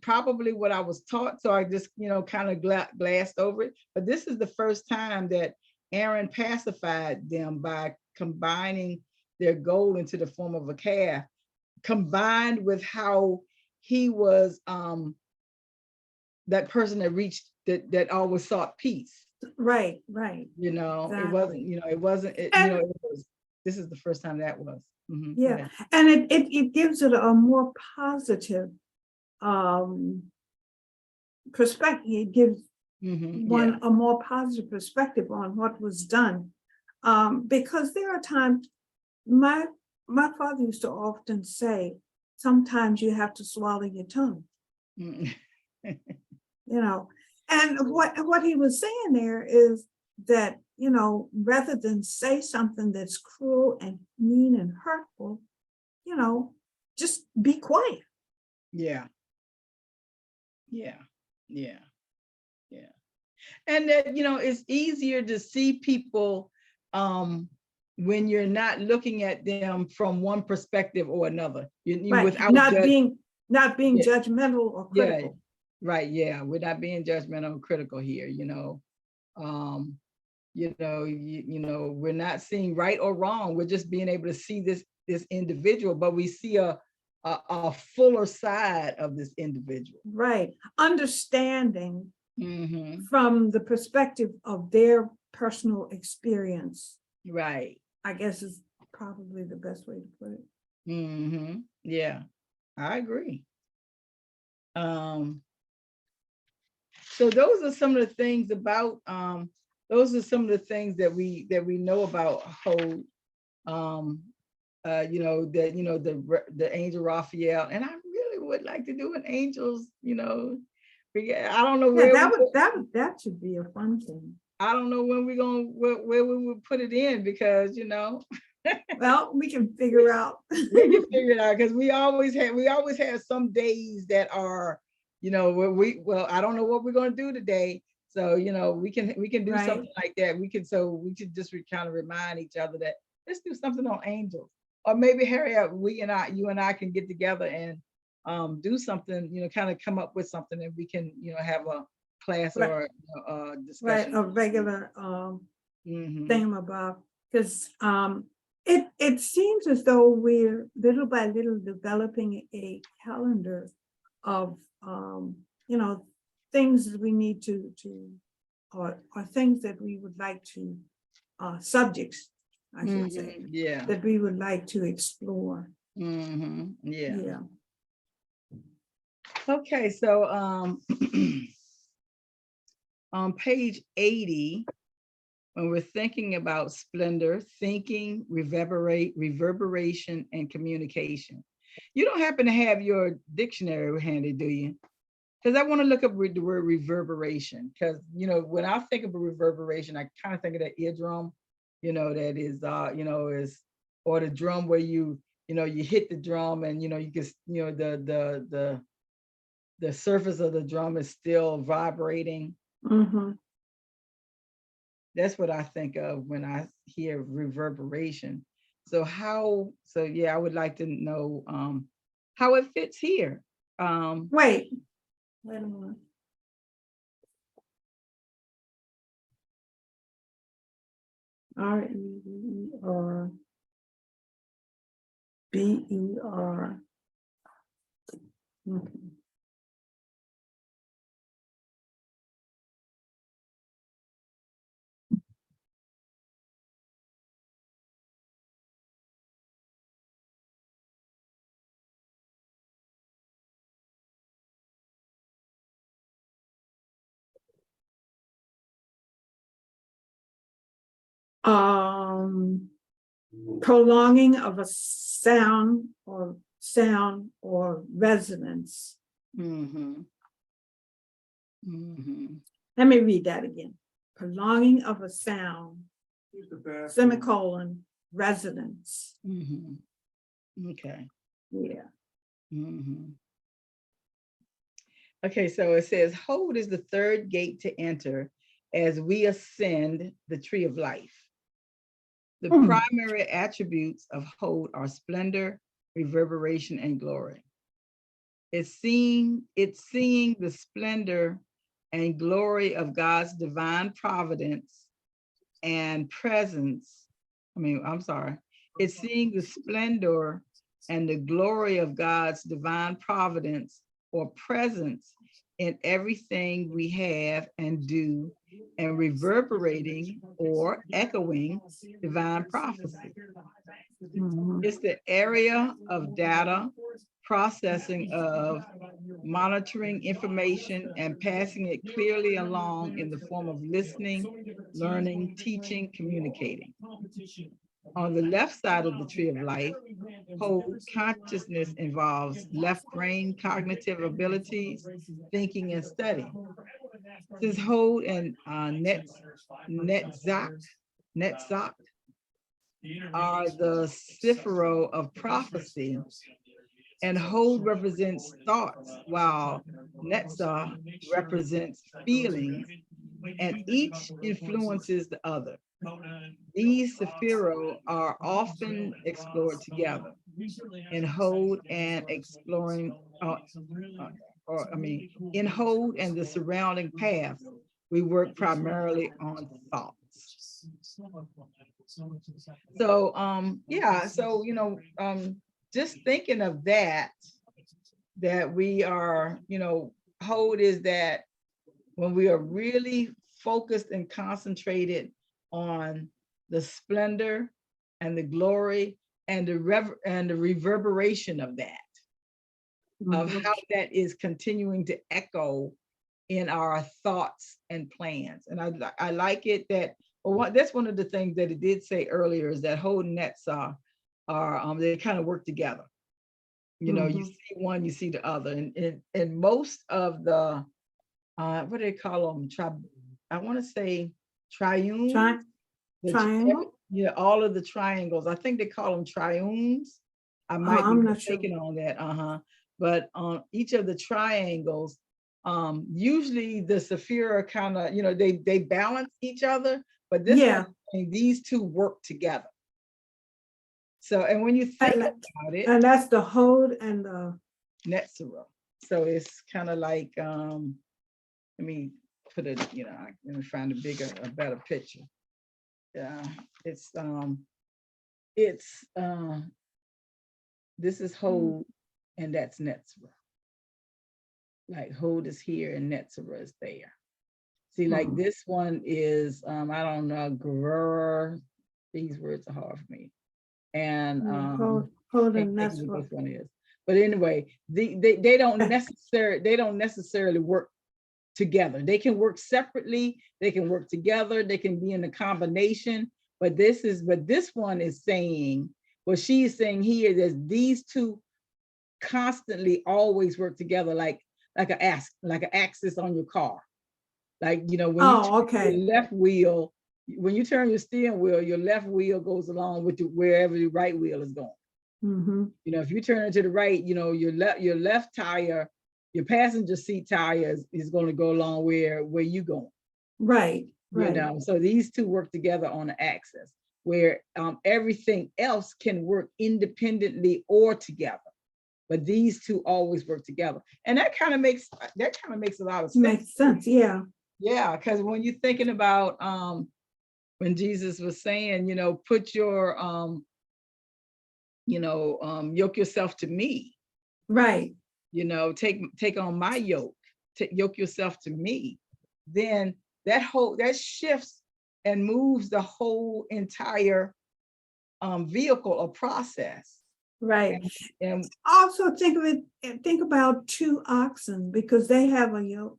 probably what I was taught. So I just, kind of glassed over it. But this is the first time that Aaron pacified them by combining their gold into the form of a calf, combined with how he was that person that always sought peace. Right. Exactly. This is the first time that was. Yeah. And it gives it a more positive perspective. It gives a more positive perspective on what was done. Because there are times, my father used to often say, sometimes you have to swallow your tongue. you know. And what he was saying there is that, you know, rather than say something that's cruel and mean and hurtful, you know, just be quiet. Yeah. Yeah. Yeah. Yeah. And that, you know, it's easier to see people when you're not looking at them from one perspective or another. Right. Without Not being yeah. judgmental or critical. Yeah. Right. Yeah. We're not being judgmental or critical here, we're not seeing right or wrong. We're just being able to see this individual, but we see a fuller side of this individual. Right. Understanding Mm-hmm. from the perspective of their personal experience. Right. I guess is probably the best way to put it. Mm-hmm. Yeah, I agree. So those are some of the things about those are some of the things that we know about Hod. The angel Raphael, and I really would like to do an angels, I don't know where that should be a fun thing. I don't know when where we would put it in, because well, we can figure out. We can figure it out, because we always have some days that are, where I don't know what we're going to do today. So, we can do right. something like that. We could just kind of remind each other that let's do something on angels. Or maybe Harriet, you and I can get together and do something, kind of come up with something that we can, have a class right. or a discussion. Right, a regular thing about, because it seems as though we're little by little developing a calendar of things that we need to or things that we would like to subjects, I should say, yeah, that we would like to explore. Yeah. Okay, so on page 80, when we're thinking about splendor, thinking, reverberation, and communication. You don't happen to have your dictionary handy, do you? Because I want to look up the word reverberation, because, when I think of a reverberation, I kind of think of that eardrum, that is, or the drum where you hit the drum and, you can, the surface of the drum is still vibrating. Mm-hmm. That's what I think of when I hear reverberation. So I would like to know how it fits here. Wait a minute. REVERBER. Okay. Prolonging of a sound or resonance. Mm-hmm. Let me read that again. Prolonging of a sound, semicolon, resonance. Okay. Yeah. Okay, so it says, Hod is the third gate to enter as we ascend the tree of life. The primary attributes of Hod are splendor, reverberation, and glory. It's seeing the splendor and glory of God's divine providence and presence. It's seeing the splendor and the glory of God's divine providence or presence in everything we have and do, and reverberating or echoing divine prophecy. It's the area of data, processing of, monitoring information, and passing it clearly along in the form of listening, learning, teaching, communicating. On the left side of the tree of life, whole consciousness involves left brain cognitive abilities, thinking and study. This is hold and netzach are the Sephiro of prophecy, and hold represents thoughts, while netzach represents feelings, and each influences the other. These Sephiro are often explored together in hold and exploring, in hold and the surrounding paths, we work primarily on thoughts. So, yeah, so, just thinking of that we are, hold is that when we are really focused and concentrated on the splendor and the glory and the reverberation of that, of how that is continuing to echo in our thoughts and plans. And I like it that, well, that's one of the things that it did say earlier, is that hold and netzach are, they kind of work together. You see one, you see the other. And most of the, what do they call them? I want to say triune. Triangle? Yeah, all of the triangles. I think they call them triunes. I might be mistaken on that. But on each of the triangles, usually the Sephira kind of, they balance each other, but this one, these two work together. So, and when you think about it, and that's the hold and the netzach. So it's kind of like, let me put it, let me find a better picture. Yeah, it's this is hold and that's netzach. Like hold is here and netzach is there. See, like this one is, I don't know, Gerrera. These words are hard for me. And hold and netzach. This one is. But anyway, they don't necessarily work together. They can work separately, they can work together, they can be in a combination. But this one is saying, what she's saying here is these two constantly always work together, like an axis on your car. Like, when you turn your left wheel, when you turn your steering wheel, your left wheel goes along with wherever your right wheel is going. If you turn it to the right, your left tire, your passenger seat tire is going to go along where you going. Right. So these two work together on the axis, where everything else can work independently or together. But these two always work together. And that kind of makes a lot of sense. Makes sense, yeah. Yeah, because when you're thinking about when Jesus was saying, put your yoke yourself to me. Right. Take on my yoke, yoke yourself to me. Then that shifts and moves the whole entire vehicle or process. Right. And also think about two oxen, because they have a yoke,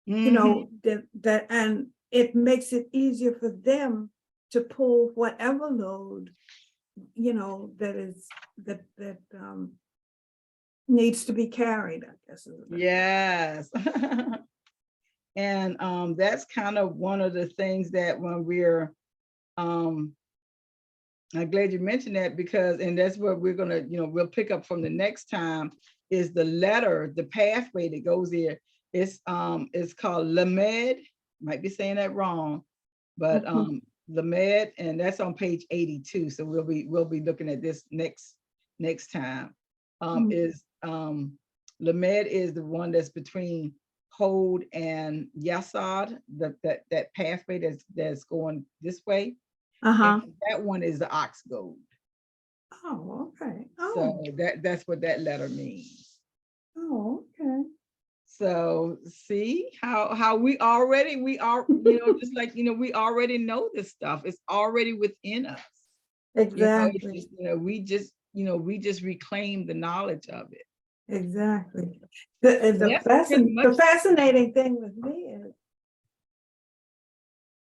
that and it makes it easier for them to pull whatever load, that needs to be carried, I guess. Yes. And that's kind of one of the things that when we're I'm glad you mentioned that, because, and that's what we're gonna, we'll pick up from the next time, is the letter, the pathway that goes there. It's called Lamed. Might be saying that wrong, but Lamed, and that's on page 82. So we'll be looking at this next time. Is Lamed is the one that's between hold and Yasad, that pathway that's going this way. That one is the ox goad. Oh, okay. So that's what that letter means. Oh, okay. So see how we are, just like, we already know this stuff. It's already within us. Exactly. We just reclaim the knowledge of it. Exactly. The fascinating thing with me is,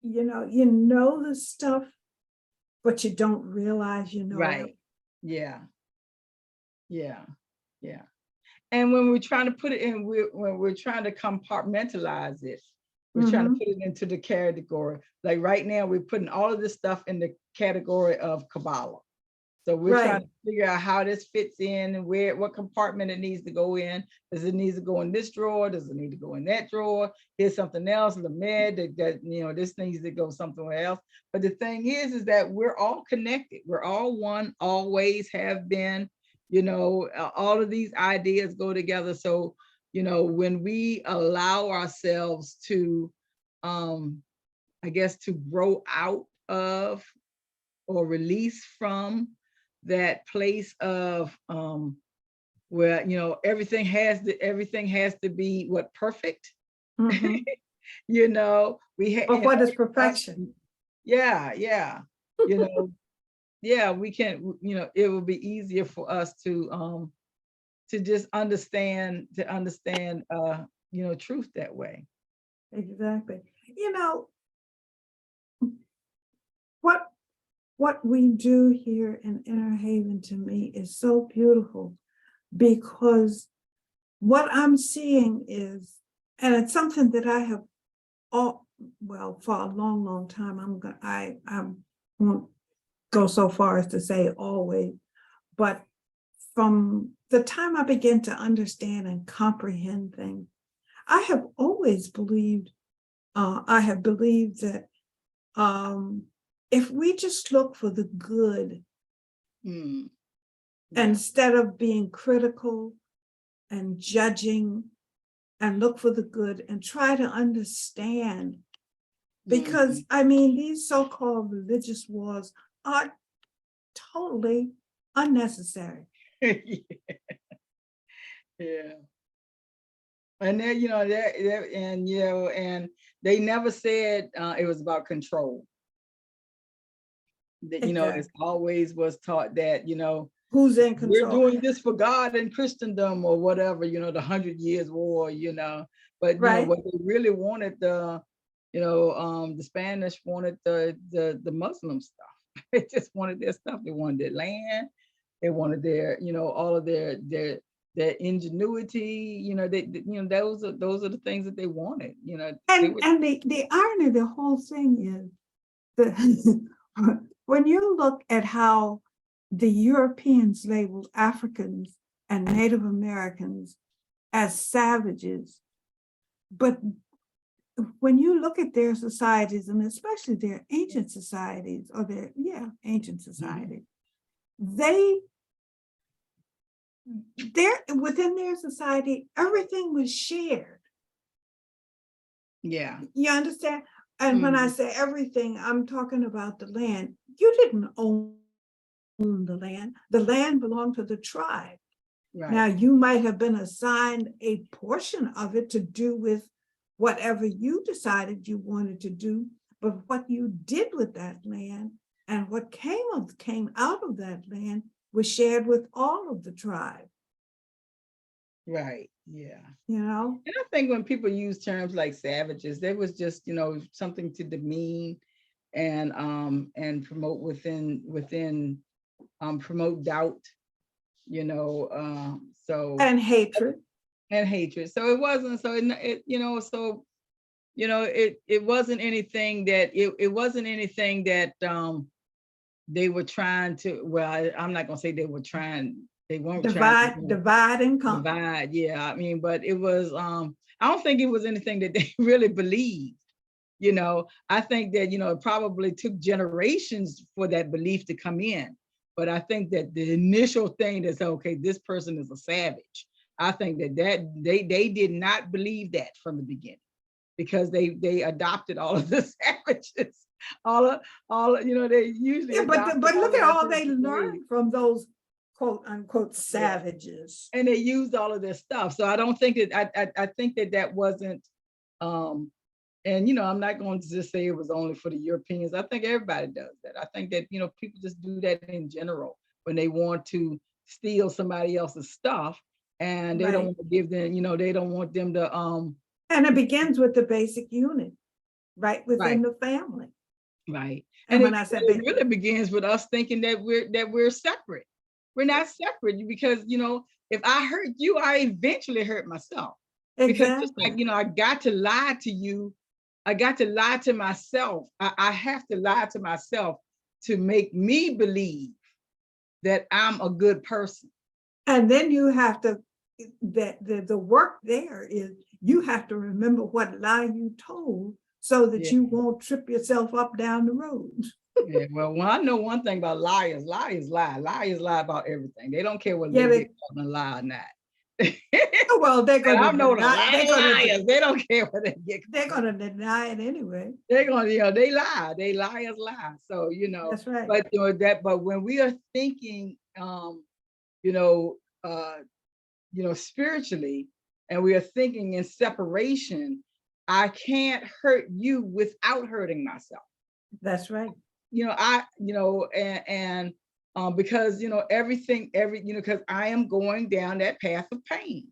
the stuff, but you don't realize right. It. Yeah. And when we're trying to put it in, when we're trying to compartmentalize it, We're trying to put it into the category. Like right now, we're putting all of this stuff in the category of Kabbalah. So we're trying to figure out how this fits in and what compartment it needs to go in. Does it need to go in this drawer? Does it need to go in that drawer? Here's something else, Lamed, that this needs to go somewhere else. But the thing is that we're all connected. We're all one, always have been, all of these ideas go together. So, when we allow ourselves to, I guess, to grow out of or release from that place of where everything has to be perfect. We But what is perfection? Yeah. Yeah, we can, it will be easier for us to just understand truth that way. Exactly. What we do here in Inner Haven to me is so beautiful, because what I'm seeing is, and it's something that I have for a long, long time, I won't go so far as to say always, but from the time I began to understand and comprehend things, I have always believed, that if we just look for the good, instead of being critical and judging, and look for the good and try to understand, because these so-called religious wars are totally unnecessary. Yeah. And then, and they never said it was about control. That, it's always was taught that, who's in control? We're doing this for God and Christendom or whatever, the 100 Years War, but what they really wanted, the Spanish wanted the Muslim stuff. They just wanted their stuff. They wanted their land. They wanted their, all of their ingenuity. Those are the things that they wanted. And the irony of the whole thing is that when you look at how the Europeans labeled Africans and Native Americans as savages, but when you look at their societies, and especially their ancient societies, or ancient societies, within their society, everything was shared. Yeah. You understand? And when I say everything, I'm talking about the land. You didn't own the land. The land belonged to the tribe. Right. Now, you might have been assigned a portion of it to do with whatever you decided you wanted to do, but what you did with that land and what came out of that land was shared with all of the tribe. Right. Yeah. And I think when people use terms like savages, there was just, something to demean and promote promote doubt, and hatred. So it wasn't, it wasn't anything that it wasn't anything that they were trying to, well, I'm not gonna say they were trying, they weren't divide and conquer. Divide, yeah. But it was I don't think it was anything that they really believed. I think that it probably took generations for that belief to come in. But I think that the initial thing that's okay, this person is a savage. I think that they did not believe that from the beginning, because they adopted all of the savages. All they usually but look at all they learned from those quote unquote savages, and they used all of their stuff. So I don't think that I think that wasn't and I'm not going to just say it was only for the Europeans. I think everybody does that. I think that people just do that in general when they want to steal somebody else's stuff, and they don't want to give them, they don't want them to and it begins with the basic unit right within the family. Right. And when I said it really begins with us thinking that we're separate. We're not separate, because if I hurt you, I eventually hurt myself. Exactly. Because just like I got to lie to you I got to lie to myself. I have to lie to myself to make me believe that I'm a good person. And then you have to, the work there is, you have to remember what lie you told so that you won't trip yourself up down the road. Yeah, well, I know one thing about liars. Liars lie. Liars lie about everything. They don't care whether Yeah, they get caught in a lie or not. well, they're And I gonna know the deny, liars. They don't care whether they get they're caught. gonna deny it anyway. They're gonna, they lie. They liars lie. So That's right. but but when we are thinking, you know, spiritually, and we are thinking in separation, I can't hurt you without hurting myself. That's right. Because everything, because I am going down that path of pain.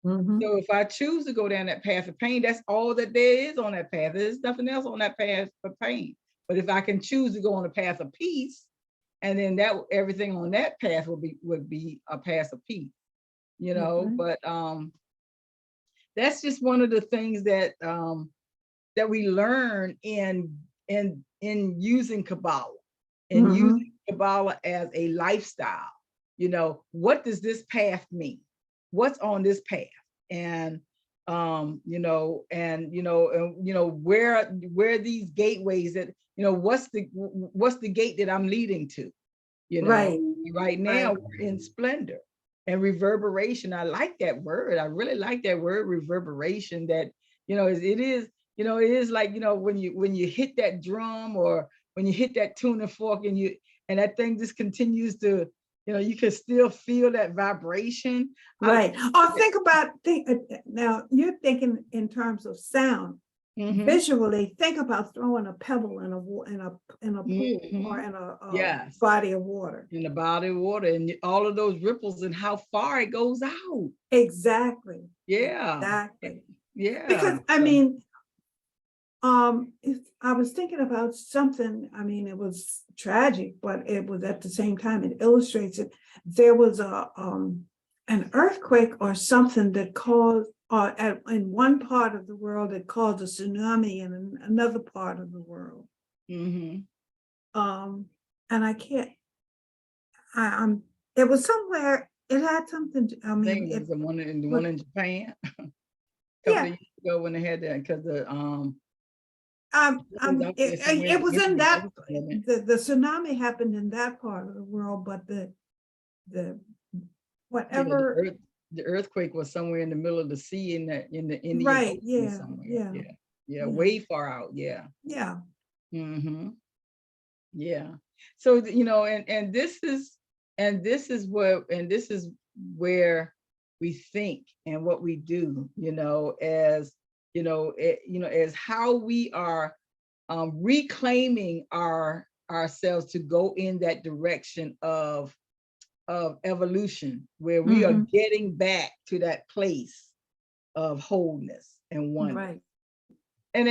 So if I choose to go down that path of pain, that's all that there is on that path. There's nothing else on that path of pain. But if I can choose to go on a path of peace, and then that everything on that path would be a path of peace, But that's just one of the things that that we learn in using Kabbalah, and using Kabbalah as a lifestyle. What does this path mean? What's on this path? And where these gateways that, what's the gate that I'm leading to? Right now we're in splendor and reverberation. I like that word. I really like that word, reverberation. That it is like, when you hit that drum, or when you hit that tuning fork, and that thing just continues to, you can still feel that vibration. Right. Now you're thinking in terms of sound. Visually, think about throwing a pebble in a pool or in a body of water. In the body of water, and all of those ripples and how far it goes out. Exactly. Yeah. Exactly. Yeah. Because I mean, if I was thinking about something, I mean, it was tragic, but it was at the same time, it illustrates it. There was an earthquake or something that caused, in one part of the world, it caused a tsunami in another part of the world. And I can't, it was somewhere, it had something, I mean, it was the one in Japan. A couple of years ago when they had that, because it was in that, the tsunami happened in that part of the world, but the whatever. The earthquake was somewhere in the middle of the sea, in the Indian right, Ocean somewhere. Yeah, way far out. Yeah. Yeah. So and this is where we think and what we do, as as how we are reclaiming ourselves to go in that direction of evolution, where we are getting back to that place of wholeness and oneness. Right. And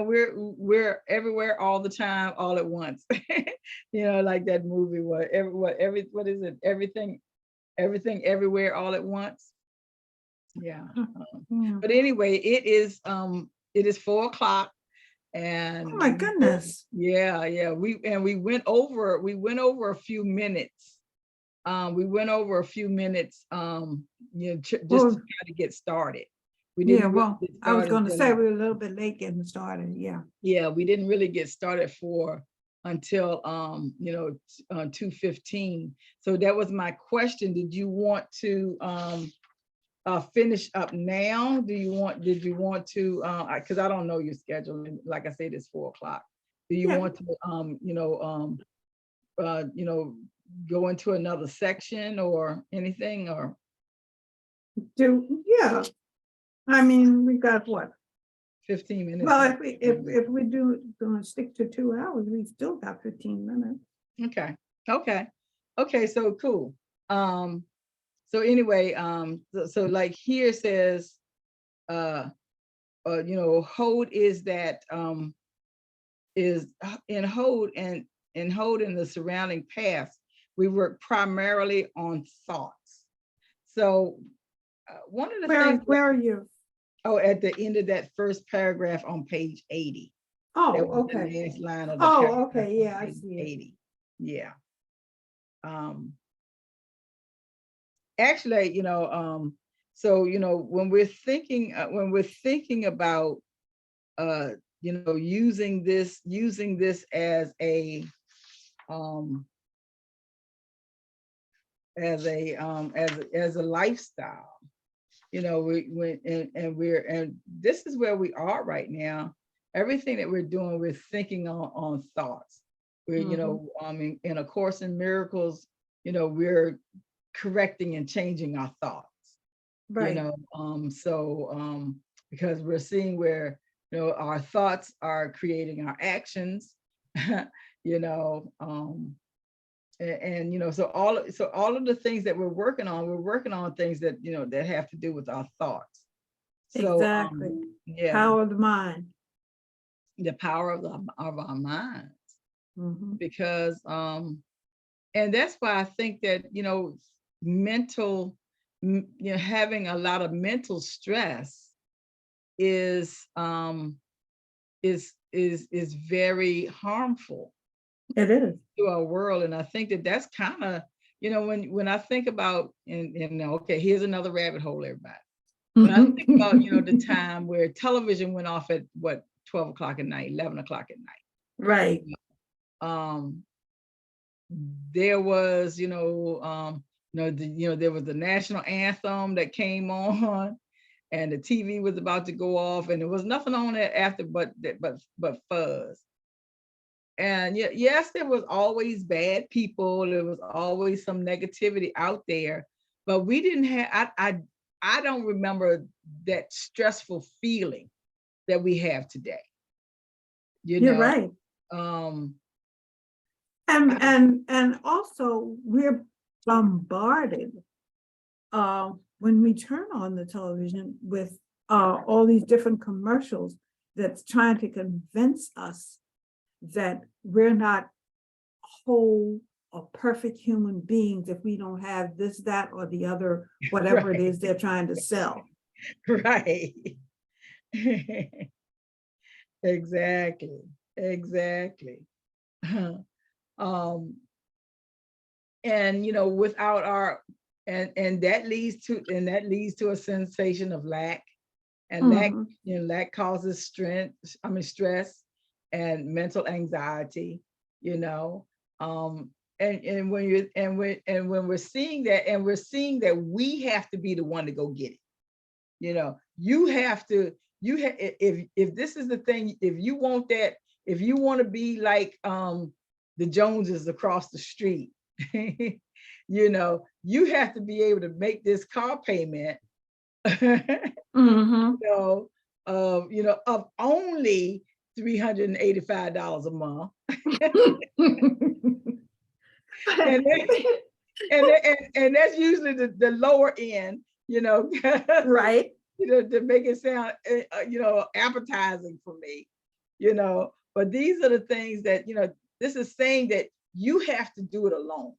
we're everywhere all the time, all at once. Like that movie, what is it? Everything everywhere all at once. Yeah. But anyway, it is 4:00, and oh my goodness. Yeah. We went over a few minutes. We went over a few minutes, just to try to get started. We didn't. Well, I was going to say we were a little bit late getting started. Yeah, we didn't really get started until 2:15. So that was my question. Did you want to finish up now? Did you want to? Because I don't know your schedule. And like I said, it's 4:00. Do you want to go into another section or anything, or I mean, we got what, 15 minutes? Well, if we do going to stick to 2 hours, we still got 15 minutes. Okay, so cool. So anyway, so like here says, hold is that is in hold, and in the surrounding paths, we work primarily on thoughts. So one of the things. Where are you? Oh, at the end of that first paragraph on page 80. That Oh, was the okay. last line of the Oh, paragraph okay, yeah, on I page see it. 80. Yeah. Actually, so when we're thinking about using this as a lifestyle, and this is where we are right now. Everything that we're doing, we're thinking on thoughts. We're in A Course in Miracles, we're correcting and changing our thoughts. Right. Because we're seeing where our thoughts are creating our actions. So all of the things that we're working on things that that have to do with our thoughts. So Exactly. yeah, Power of the mind. the power of our minds. Because and that's why I think that mental, having a lot of mental stress is very harmful. It is. To our world. And I think that that's kind of, when I think about, and okay, here's another rabbit hole, everybody. When I think about, the time where television went off at 12 o'clock at night, 11 o'clock at night. Right. There was, there was the national anthem that came on, and the TV was about to go off, and there was nothing on it after but fuzz. And yes, there was always bad people. There was always some negativity out there, but we didn't have. I don't remember that stressful feeling that we have today. You're right. And also we're bombarded when we turn on the television with all these different commercials that's trying to convince us that we're not whole or perfect human beings if we don't have this, that, or the other, whatever it is they're trying to sell. Right. Exactly. And without our and that leads to a sensation of lack, and lack causes stress and mental anxiety, and when we're seeing that, and we're seeing that we have to be the one to go get it. If this is the thing, if you want that, if you want to be like the Joneses across the street, you have to be able to make this car payment of only $385 a month. and that's usually the lower end, right. To make it sound appetizing for me, but these are the things that this is saying that you have to do it alone.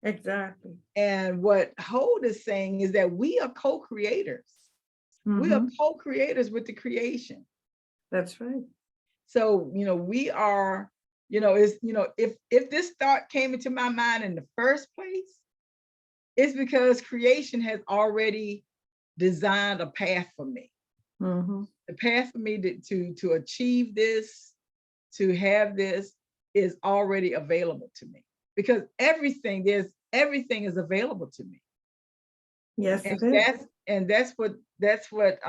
Exactly. And what Hold is saying is that we are co-creators. We are co-creators with the creation. That's right. So, we are, if this thought came into my mind in the first place, it's because creation has already designed a path for me. The path for me to achieve this, to have this, is already available to me, because everything is available to me. Yes, and that's what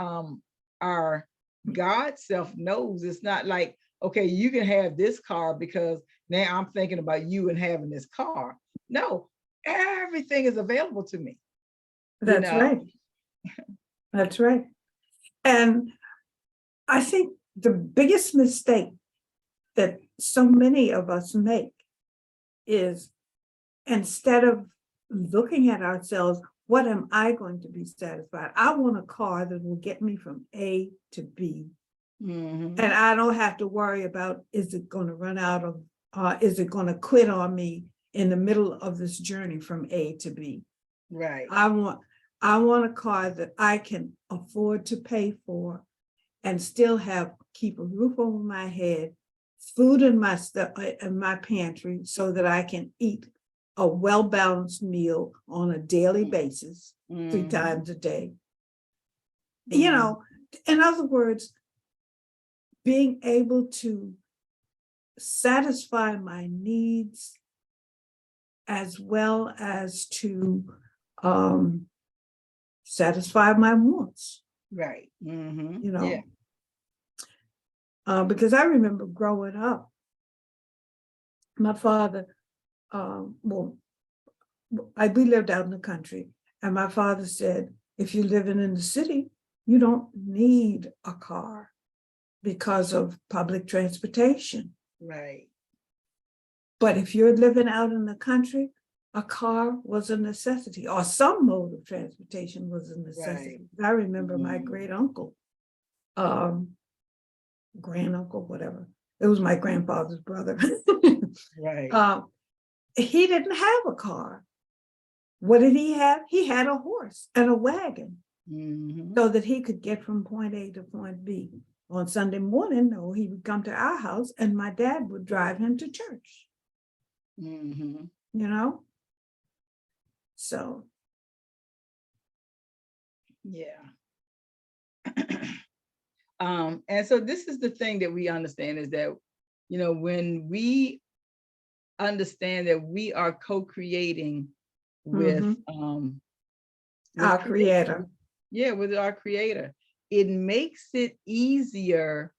our God self knows. It's not like, okay, you can have this car because now I'm thinking about you and having this car. No, everything is available to me. That's right. That's right. And I think the biggest mistake that so many of us make is, instead of looking at ourselves, what am I going to be satisfied? I want a car that will get me from A to B. And I don't have to worry about, is it going to run out of, is it going to quit on me in the middle of this journey from A to B? Right. I want, I want a car that I can afford to pay for and still keep a roof over my head, food in my pantry so that I can eat a well-balanced meal on a daily basis, 3 times a day. You know, in other words, being able to satisfy my needs as well as to satisfy my wants. Right. You know, Yeah. because I remember growing up, my father, we lived out in the country, and my father said, if you're living in the city, you don't need a car because of public transportation. Right. But if you're living out in the country, a car was a necessity, or some mode of transportation was a necessity. Right. I remember my great uncle, granduncle, whatever. It was my grandfather's brother. Right. He didn't have a car. What did he have? He had a horse and a wagon so that he could get from point A to point B. On Sunday morning, though, he would come to our house and my dad would drive him to church. You know? So. Yeah. And so this is the thing that we understand is that, you know, when we understand that we are co-creating with our creator. Yeah, with our creator. It makes it easier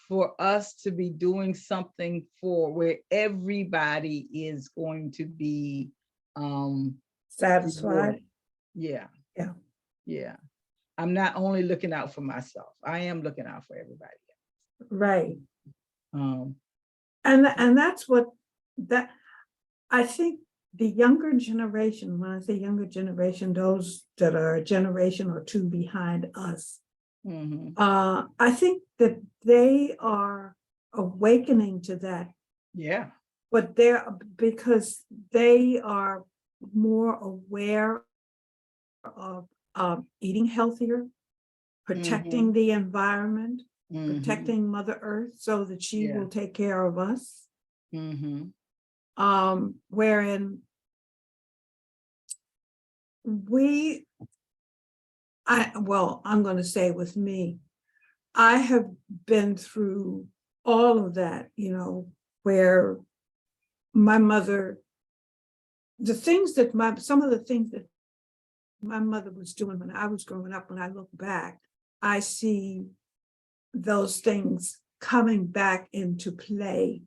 for us to be doing something for where everybody is going to be satisfied. Rewarded. Yeah. Yeah. Yeah. I'm not only looking out for myself. I am looking out for everybody else. Right. And that's what that I think the younger generation, when I say younger generation, those that are a generation or two behind us, I think that they are awakening to that. Yeah. But because they are more aware of eating healthier, protecting the environment, protecting Mother Earth so that she will take care of us. Wherein I'm going to say with me, I have been through all of that, you know, where my mother, some of the things that my mother was doing when I was growing up, when I look back, I see those things coming back into play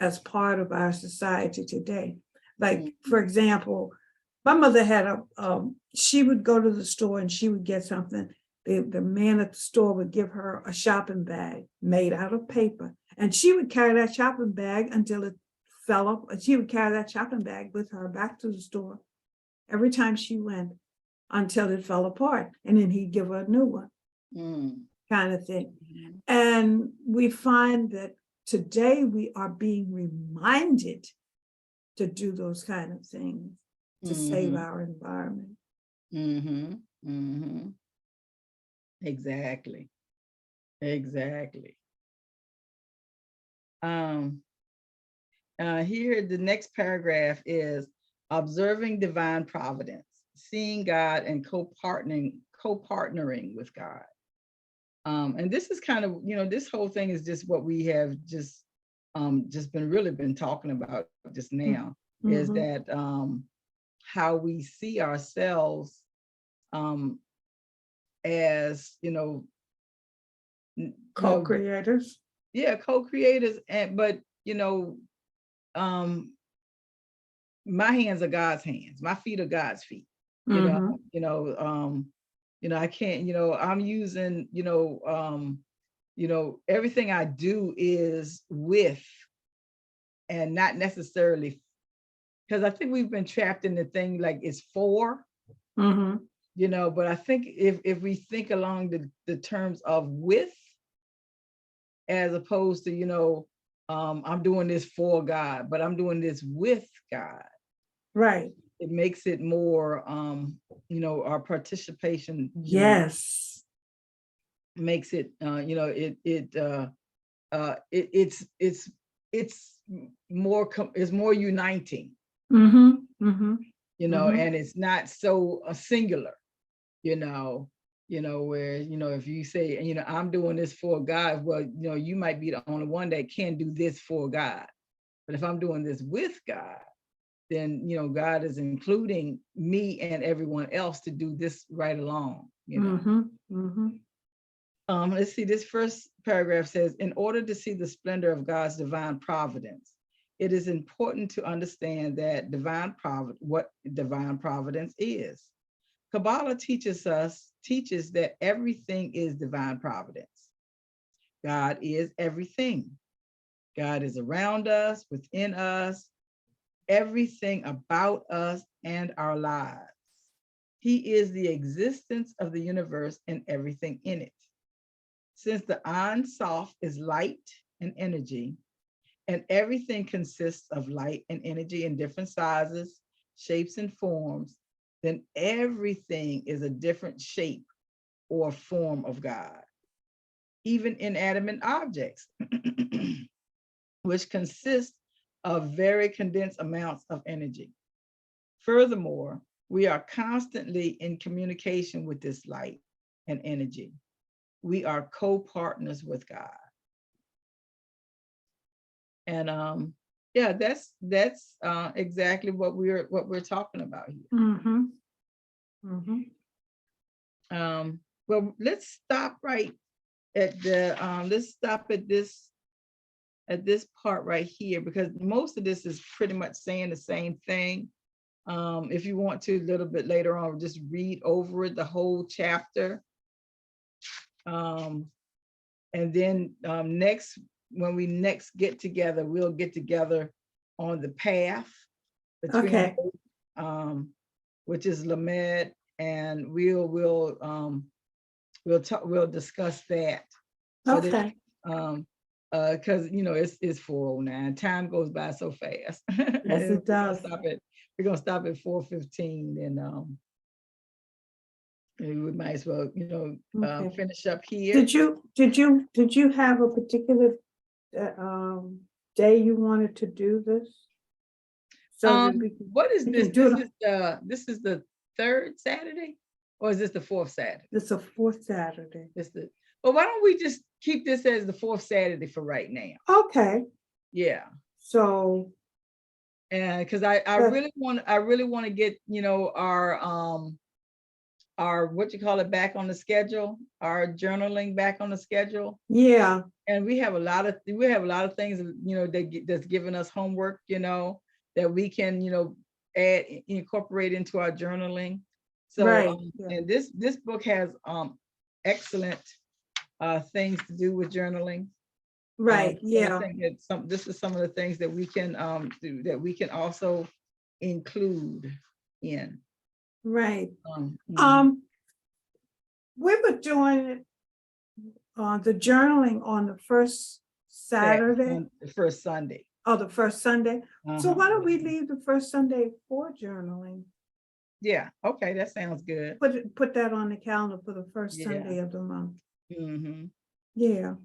as part of our society today. Like, for example, my mother had she would go to the store and she would get something. The man at the store would give her a shopping bag made out of paper. And she would carry that shopping bag until it fell off. And she would carry that shopping bag with her back to the store every time she went until it fell apart. And then he'd give her a new one, kind of thing. And we find that today we are being reminded to do those kind of things to save our environment. Exactly. Exactly. Here, the next paragraph is observing divine providence, seeing God and co-partnering with God. And this is kind of, you know, this whole thing is just what we have just been talking about just now, is that how we see ourselves as, you know, co-creators. Yeah, co-creators, but you know, my hands are God's hands, my feet are God's feet. I can't, I'm using, everything I do is with, and not necessarily, because I think we've been trapped in the thing like it's for, but I think if we think along the terms of with, as opposed to, I'm doing this for God, but I'm doing this with God. Right. it makes it more, our participation. Yes. Makes it, it's more, it's more uniting, and it's not so singular, where, if you say, I'm doing this for God, well, you might be the only one that can do this for God. But if I'm doing this with God, then, God is including me and everyone else to do this right along, Let's see, this first paragraph says, in order to see the splendor of God's divine providence, it is important to understand that what divine providence is. Kabbalah teaches that everything is divine providence. God is everything. God is around us, within us, everything about us and our lives. He is the existence of the universe and everything in it. Since the Ein Sof is light and energy, and everything consists of light and energy in different sizes, shapes, and forms, then everything is a different shape or form of God. Even inanimate objects, which consist of very condensed amounts of energy. Furthermore, we are constantly in communication with this light and energy. We are co-partners with God. And yeah, that's exactly what we're talking about here. Well, let's stop right at this part right here, because most of this is pretty much saying the same thing. If you want to, a little bit later on, just read over it, the whole chapter. And then when we next get together, we'll get together on the path between which is Lamed, and we'll discuss that. Okay. Because it's 4:09. Time goes by so fast. Yes, it does. We're gonna stop at 4:15, and we might as well, finish up here. Did you have a particular day you wanted to do this? So what is this? This is the third Saturday, or is this the fourth Saturday? It's the fourth Saturday. Well, why don't we just keep this as the fourth Saturday for right now? Okay. Yeah. So. And because I really want to get our what you call it back on the schedule, our journaling back on the schedule. Yeah. And we have a lot of things that's giving us homework, that we can incorporate into our journaling. So right. And this book has excellent things to do with journaling. Right. Yeah. I think that this is some of the things that we can do, that we can also include in. Right. We were doing the journaling on the first Saturday. The first Sunday. Oh, the first Sunday. So why don't we leave the first Sunday for journaling? Yeah. Okay, that sounds good. Put that on the calendar for the first Sunday of the month. Yeah.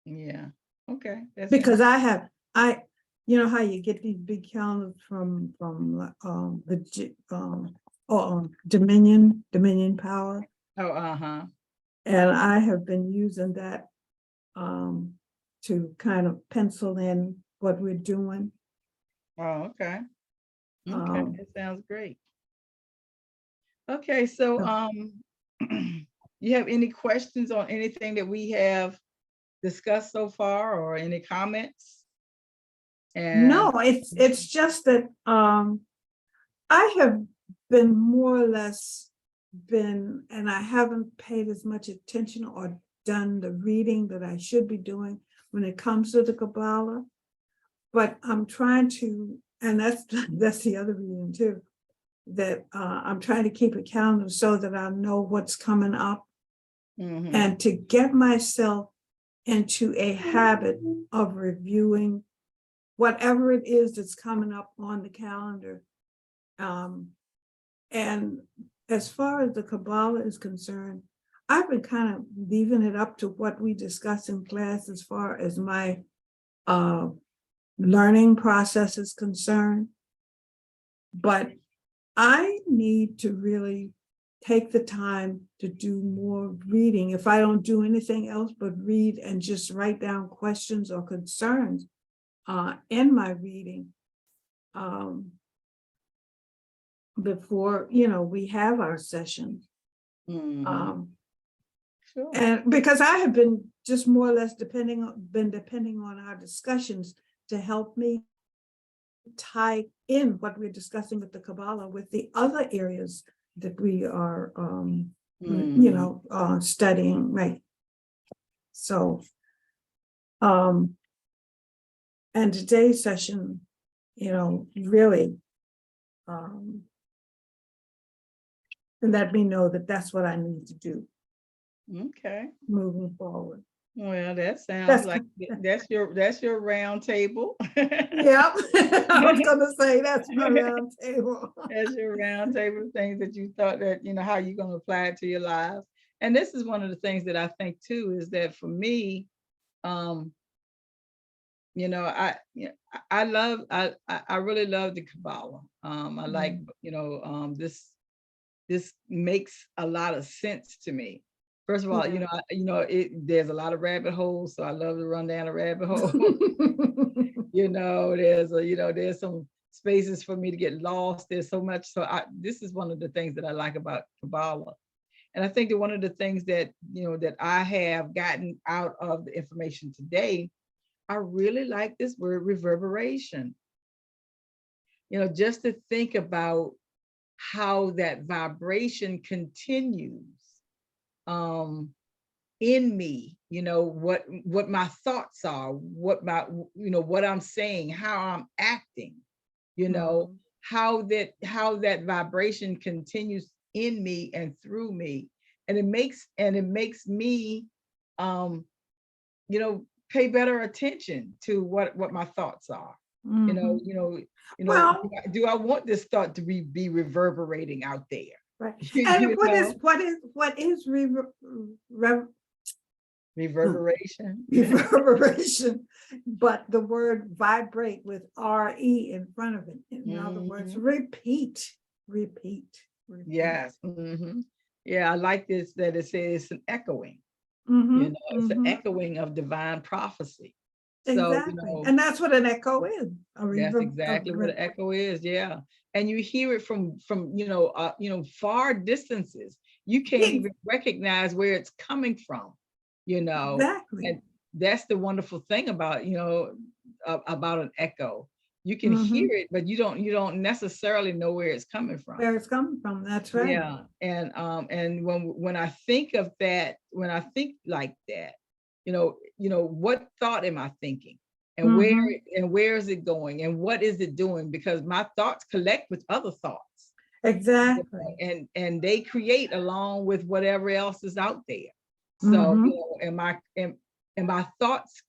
Yeah. Okay. Because you know how you get these big calendars from the Dominion Power. Oh, and I have been using that to kind of pencil in what we're doing. Oh, okay. Okay, that sounds great. Okay, so you have any questions on anything that we have discussed so far, or any comments? No, it's just that I have been more or less and I haven't paid as much attention or done the reading that I should be doing when it comes to the Kabbalah. But I'm trying to, and that's the other reason too, that I'm trying to keep a calendar so that I know what's coming up, and to get myself into a habit of reviewing whatever it is that's coming up on the calendar, And as far as the Kabbalah is concerned, I've been kind of leaving it up to what we discuss in class as far as my learning process is concerned. But I need to really take the time to do more reading. If I don't do anything else but read and just write down questions or concerns in my reading before, we have our session. Sure. And because I have been just more or less depending on our discussions to help me tie in what we're discussing with the Kabbalah with the other areas that we are, studying, right? So, and today's session, really let me know that that's what I need to do. Okay. Moving forward. Well, that sounds like that's your round table. Yep. I was gonna say that's my round table. That's your round table of things that you thought that, how you're going to apply it to your lives. And this is one of the things that I think too, is that for me, I really love the Kabbalah. I like, this makes a lot of sense to me. First of all, there's a lot of rabbit holes, so I love to run down a rabbit hole. There's some spaces for me to get lost. There's so much. So this is one of the things that I like about Kabbalah. And I think that one of the things that, that I have gotten out of the information today, I really like this word reverberation. Just to think about how that vibration continues in me, what my thoughts are, what I'm saying, how I'm acting, how that vibration continues in me and through me. And it makes me, pay better attention to what my thoughts are. Well, do I want this thought to be reverberating out there? Right. And what is reverberation? Reverberation, but the word vibrate with RE in front of it. In other words, repeat. Yes. Yeah, I like this, that it says it's an echoing. It's an echoing of divine prophecy. Exactly. So, and that's what an echo is. That's exactly what an echo is. Yeah. And you hear it from far distances. You can't even recognize where it's coming from, Exactly. And that's the wonderful thing about, about an echo. You can hear it, but you don't necessarily know where it's coming from. Where it's coming from. That's right. Yeah. And when I think of that, when I think like that, what thought am I thinking? And where is it going? And what is it doing? Because my thoughts collect with other thoughts. Exactly. And they create along with whatever else is out there. So, am my thoughts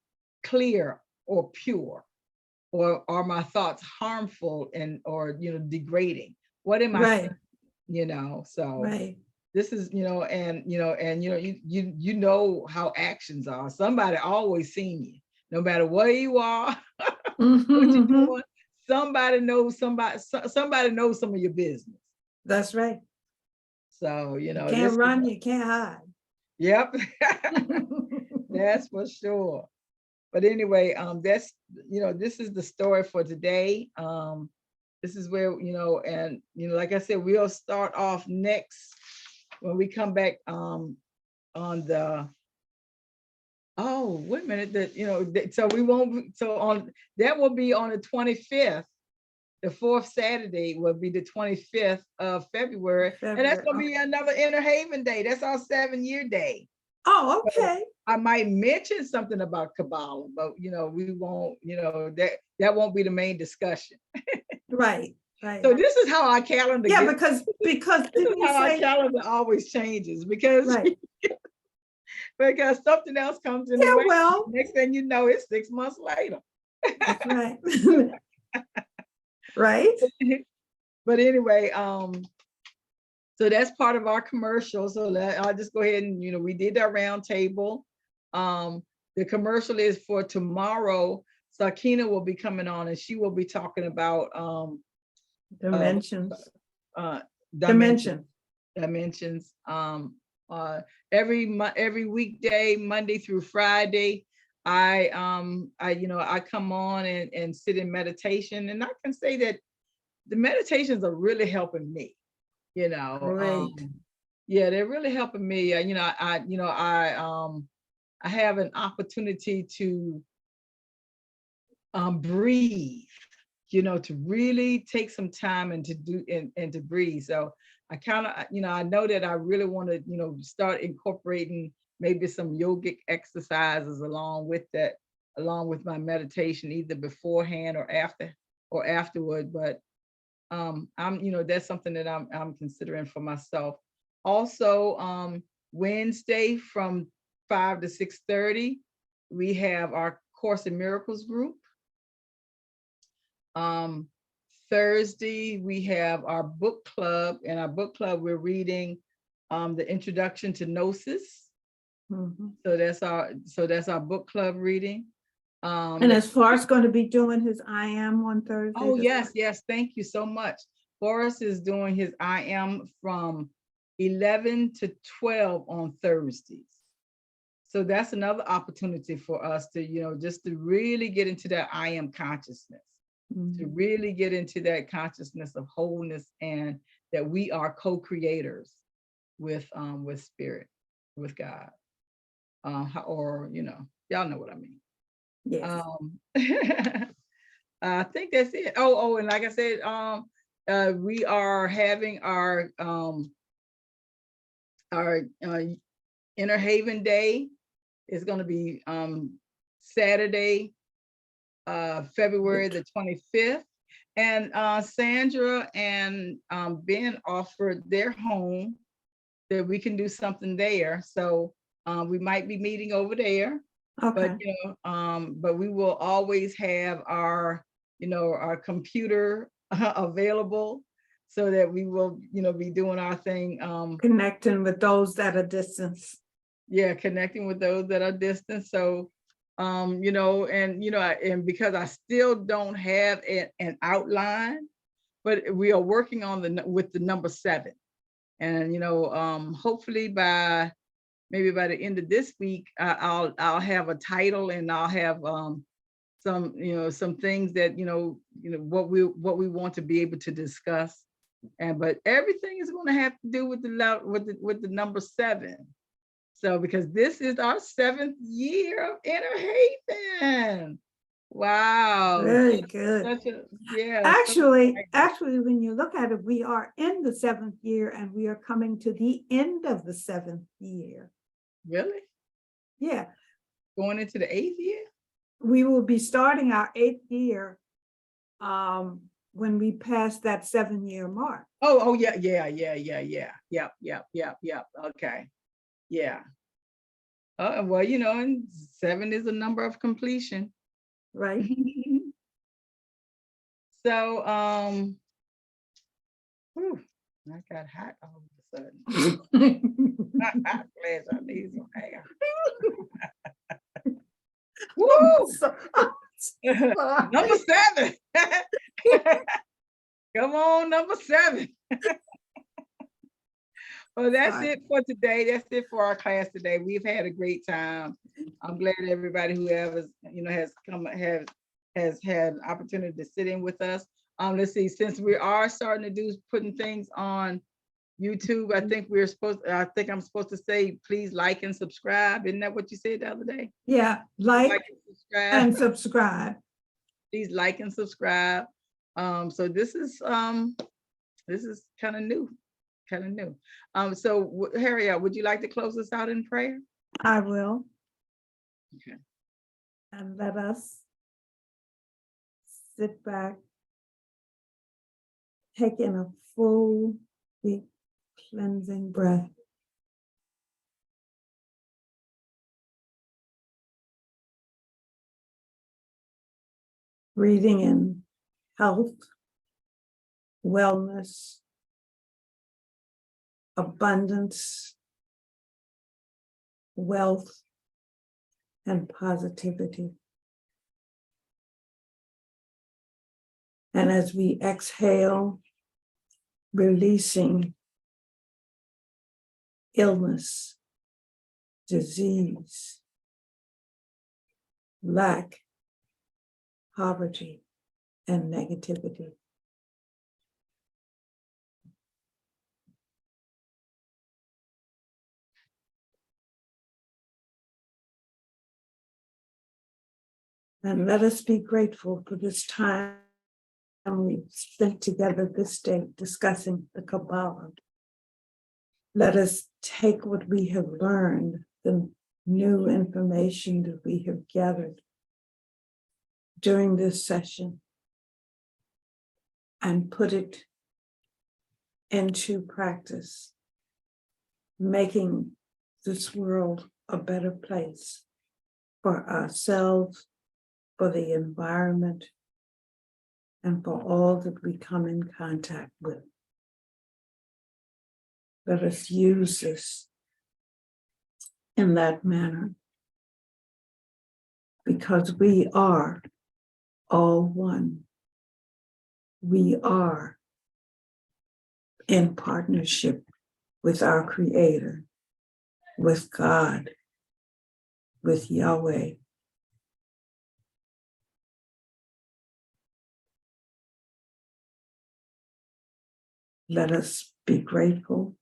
clear or pure? Or are my thoughts harmful or degrading? What am I thinking? So this is, and you know how actions are. Somebody always seen you, no matter where you are, what you're doing. Somebody knows somebody knows some of your business. That's right. So, you can't run, you can't hide. Yep. That's for sure. But anyway, that's, this is the story for today. This is where, like I said, we'll start off next when we come back on the, wait a minute, so we won't, that will be on the 25th. The fourth Saturday will be the 25th of February. And that's going to be another Inner Haven Day. That's our 7-year day. Oh, okay. So I might mention something about Kabbalah, but we won't, that won't be the main discussion. Right. So this is how our calendar because this is how our calendar always changes because because something else comes in the way. Well, next thing you know, it's 6 months later. That's right. Right. But anyway, so that's part of our commercial. So I'll just go ahead and, we did our round table. The commercial is for tomorrow. Sakina will be coming on and she will be talking about Dimensions. dimensions. Every weekday, Monday through Friday, I come on and sit in meditation, and I can say that the meditations are really helping me. Great. Yeah, they're really helping me. I have an opportunity to breathe, to really take some time and to do and to breathe. So I kind of, I know that I really want to, start incorporating maybe some yogic exercises along with my meditation, either beforehand or afterward. But that's something that I'm considering for myself. Also, Wednesday from 5 to 6:30, we have our Course in Miracles group. Thursday, we have our book club. In our book club, we're reading the Introduction to Gnosis. Mm-hmm. So that's our book club reading. And as Forrest going to be doing his I Am on Thursday? Oh, yes. Thank you so much. Forrest is doing his I Am from 11 to 12 on Thursdays. So that's another opportunity for us to, just to really get into that I Am consciousness. To really get into that consciousness of wholeness, and that we are co-creators with spirit, with God, or y'all know what I mean. Yes. I think that's it. Oh, and like I said, we are having our Inner Haven Day. Is going to be Saturday, February the 25th, and Sandra and Ben offered their home that we can do something there. So we might be meeting over there. Okay. But we will always have our computer available, so that we will be doing our thing. Connecting with those that are distant. Yeah, connecting with those that are distant. So and because I still don't have an outline, but we are working on with the number 7, and hopefully maybe by the end of this week, I'll have a title, and I'll have some things that what we want to be able to discuss, but everything is going to have to do with the number 7. So, because this is our 7th year of Inner Haven. Wow. Very good. Actually, when you look at it, we are in the 7th year, and we are coming to the end of the 7th year. Really? Yeah. Going into the 8th year? We will be starting our 8th year when we pass that 7-year mark. Oh, yeah. Yep. Okay. Yeah. Well, and 7 is a number of completion. Right. So, I got hot all of a sudden. Hot flash, I need some air. Woo! Number 7. Come on, number 7. Well, that's it for today. That's it for our class today. We've had a great time. I'm glad everybody who has had an opportunity to sit in with us. Let's see, since we are starting to putting things on YouTube, I think I'm supposed to say, please like and subscribe. Isn't that what you said the other day? Yeah, like and subscribe. Please like and subscribe. So this is kind of new. So Harriet, would you like to close us out in prayer? I will. Okay. And let us sit back, take in a full, deep, cleansing breath. Breathing in health, wellness, abundance, wealth, and positivity. And as we exhale, releasing illness, disease, lack, poverty, and negativity. And let us be grateful for this time we spent together this day discussing the Kabbalah. Let us take what we have learned, the new information that we have gathered during this session, and put it into practice, making this world a better place for ourselves, for the environment, and for all that we come in contact with. Let us use this in that manner, because we are all one. We are in partnership with our Creator, with God, with Yahweh. Let us be grateful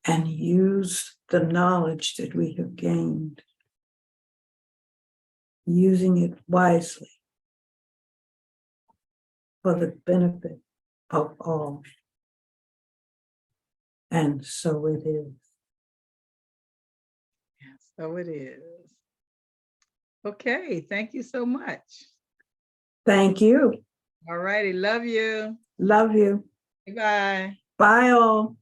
and use the knowledge that we have gained, using it wisely for the benefit of all. And so it is. So it is. Okay, thank you so much. Thank you. All righty, love you. Love you. Bye. Bye all.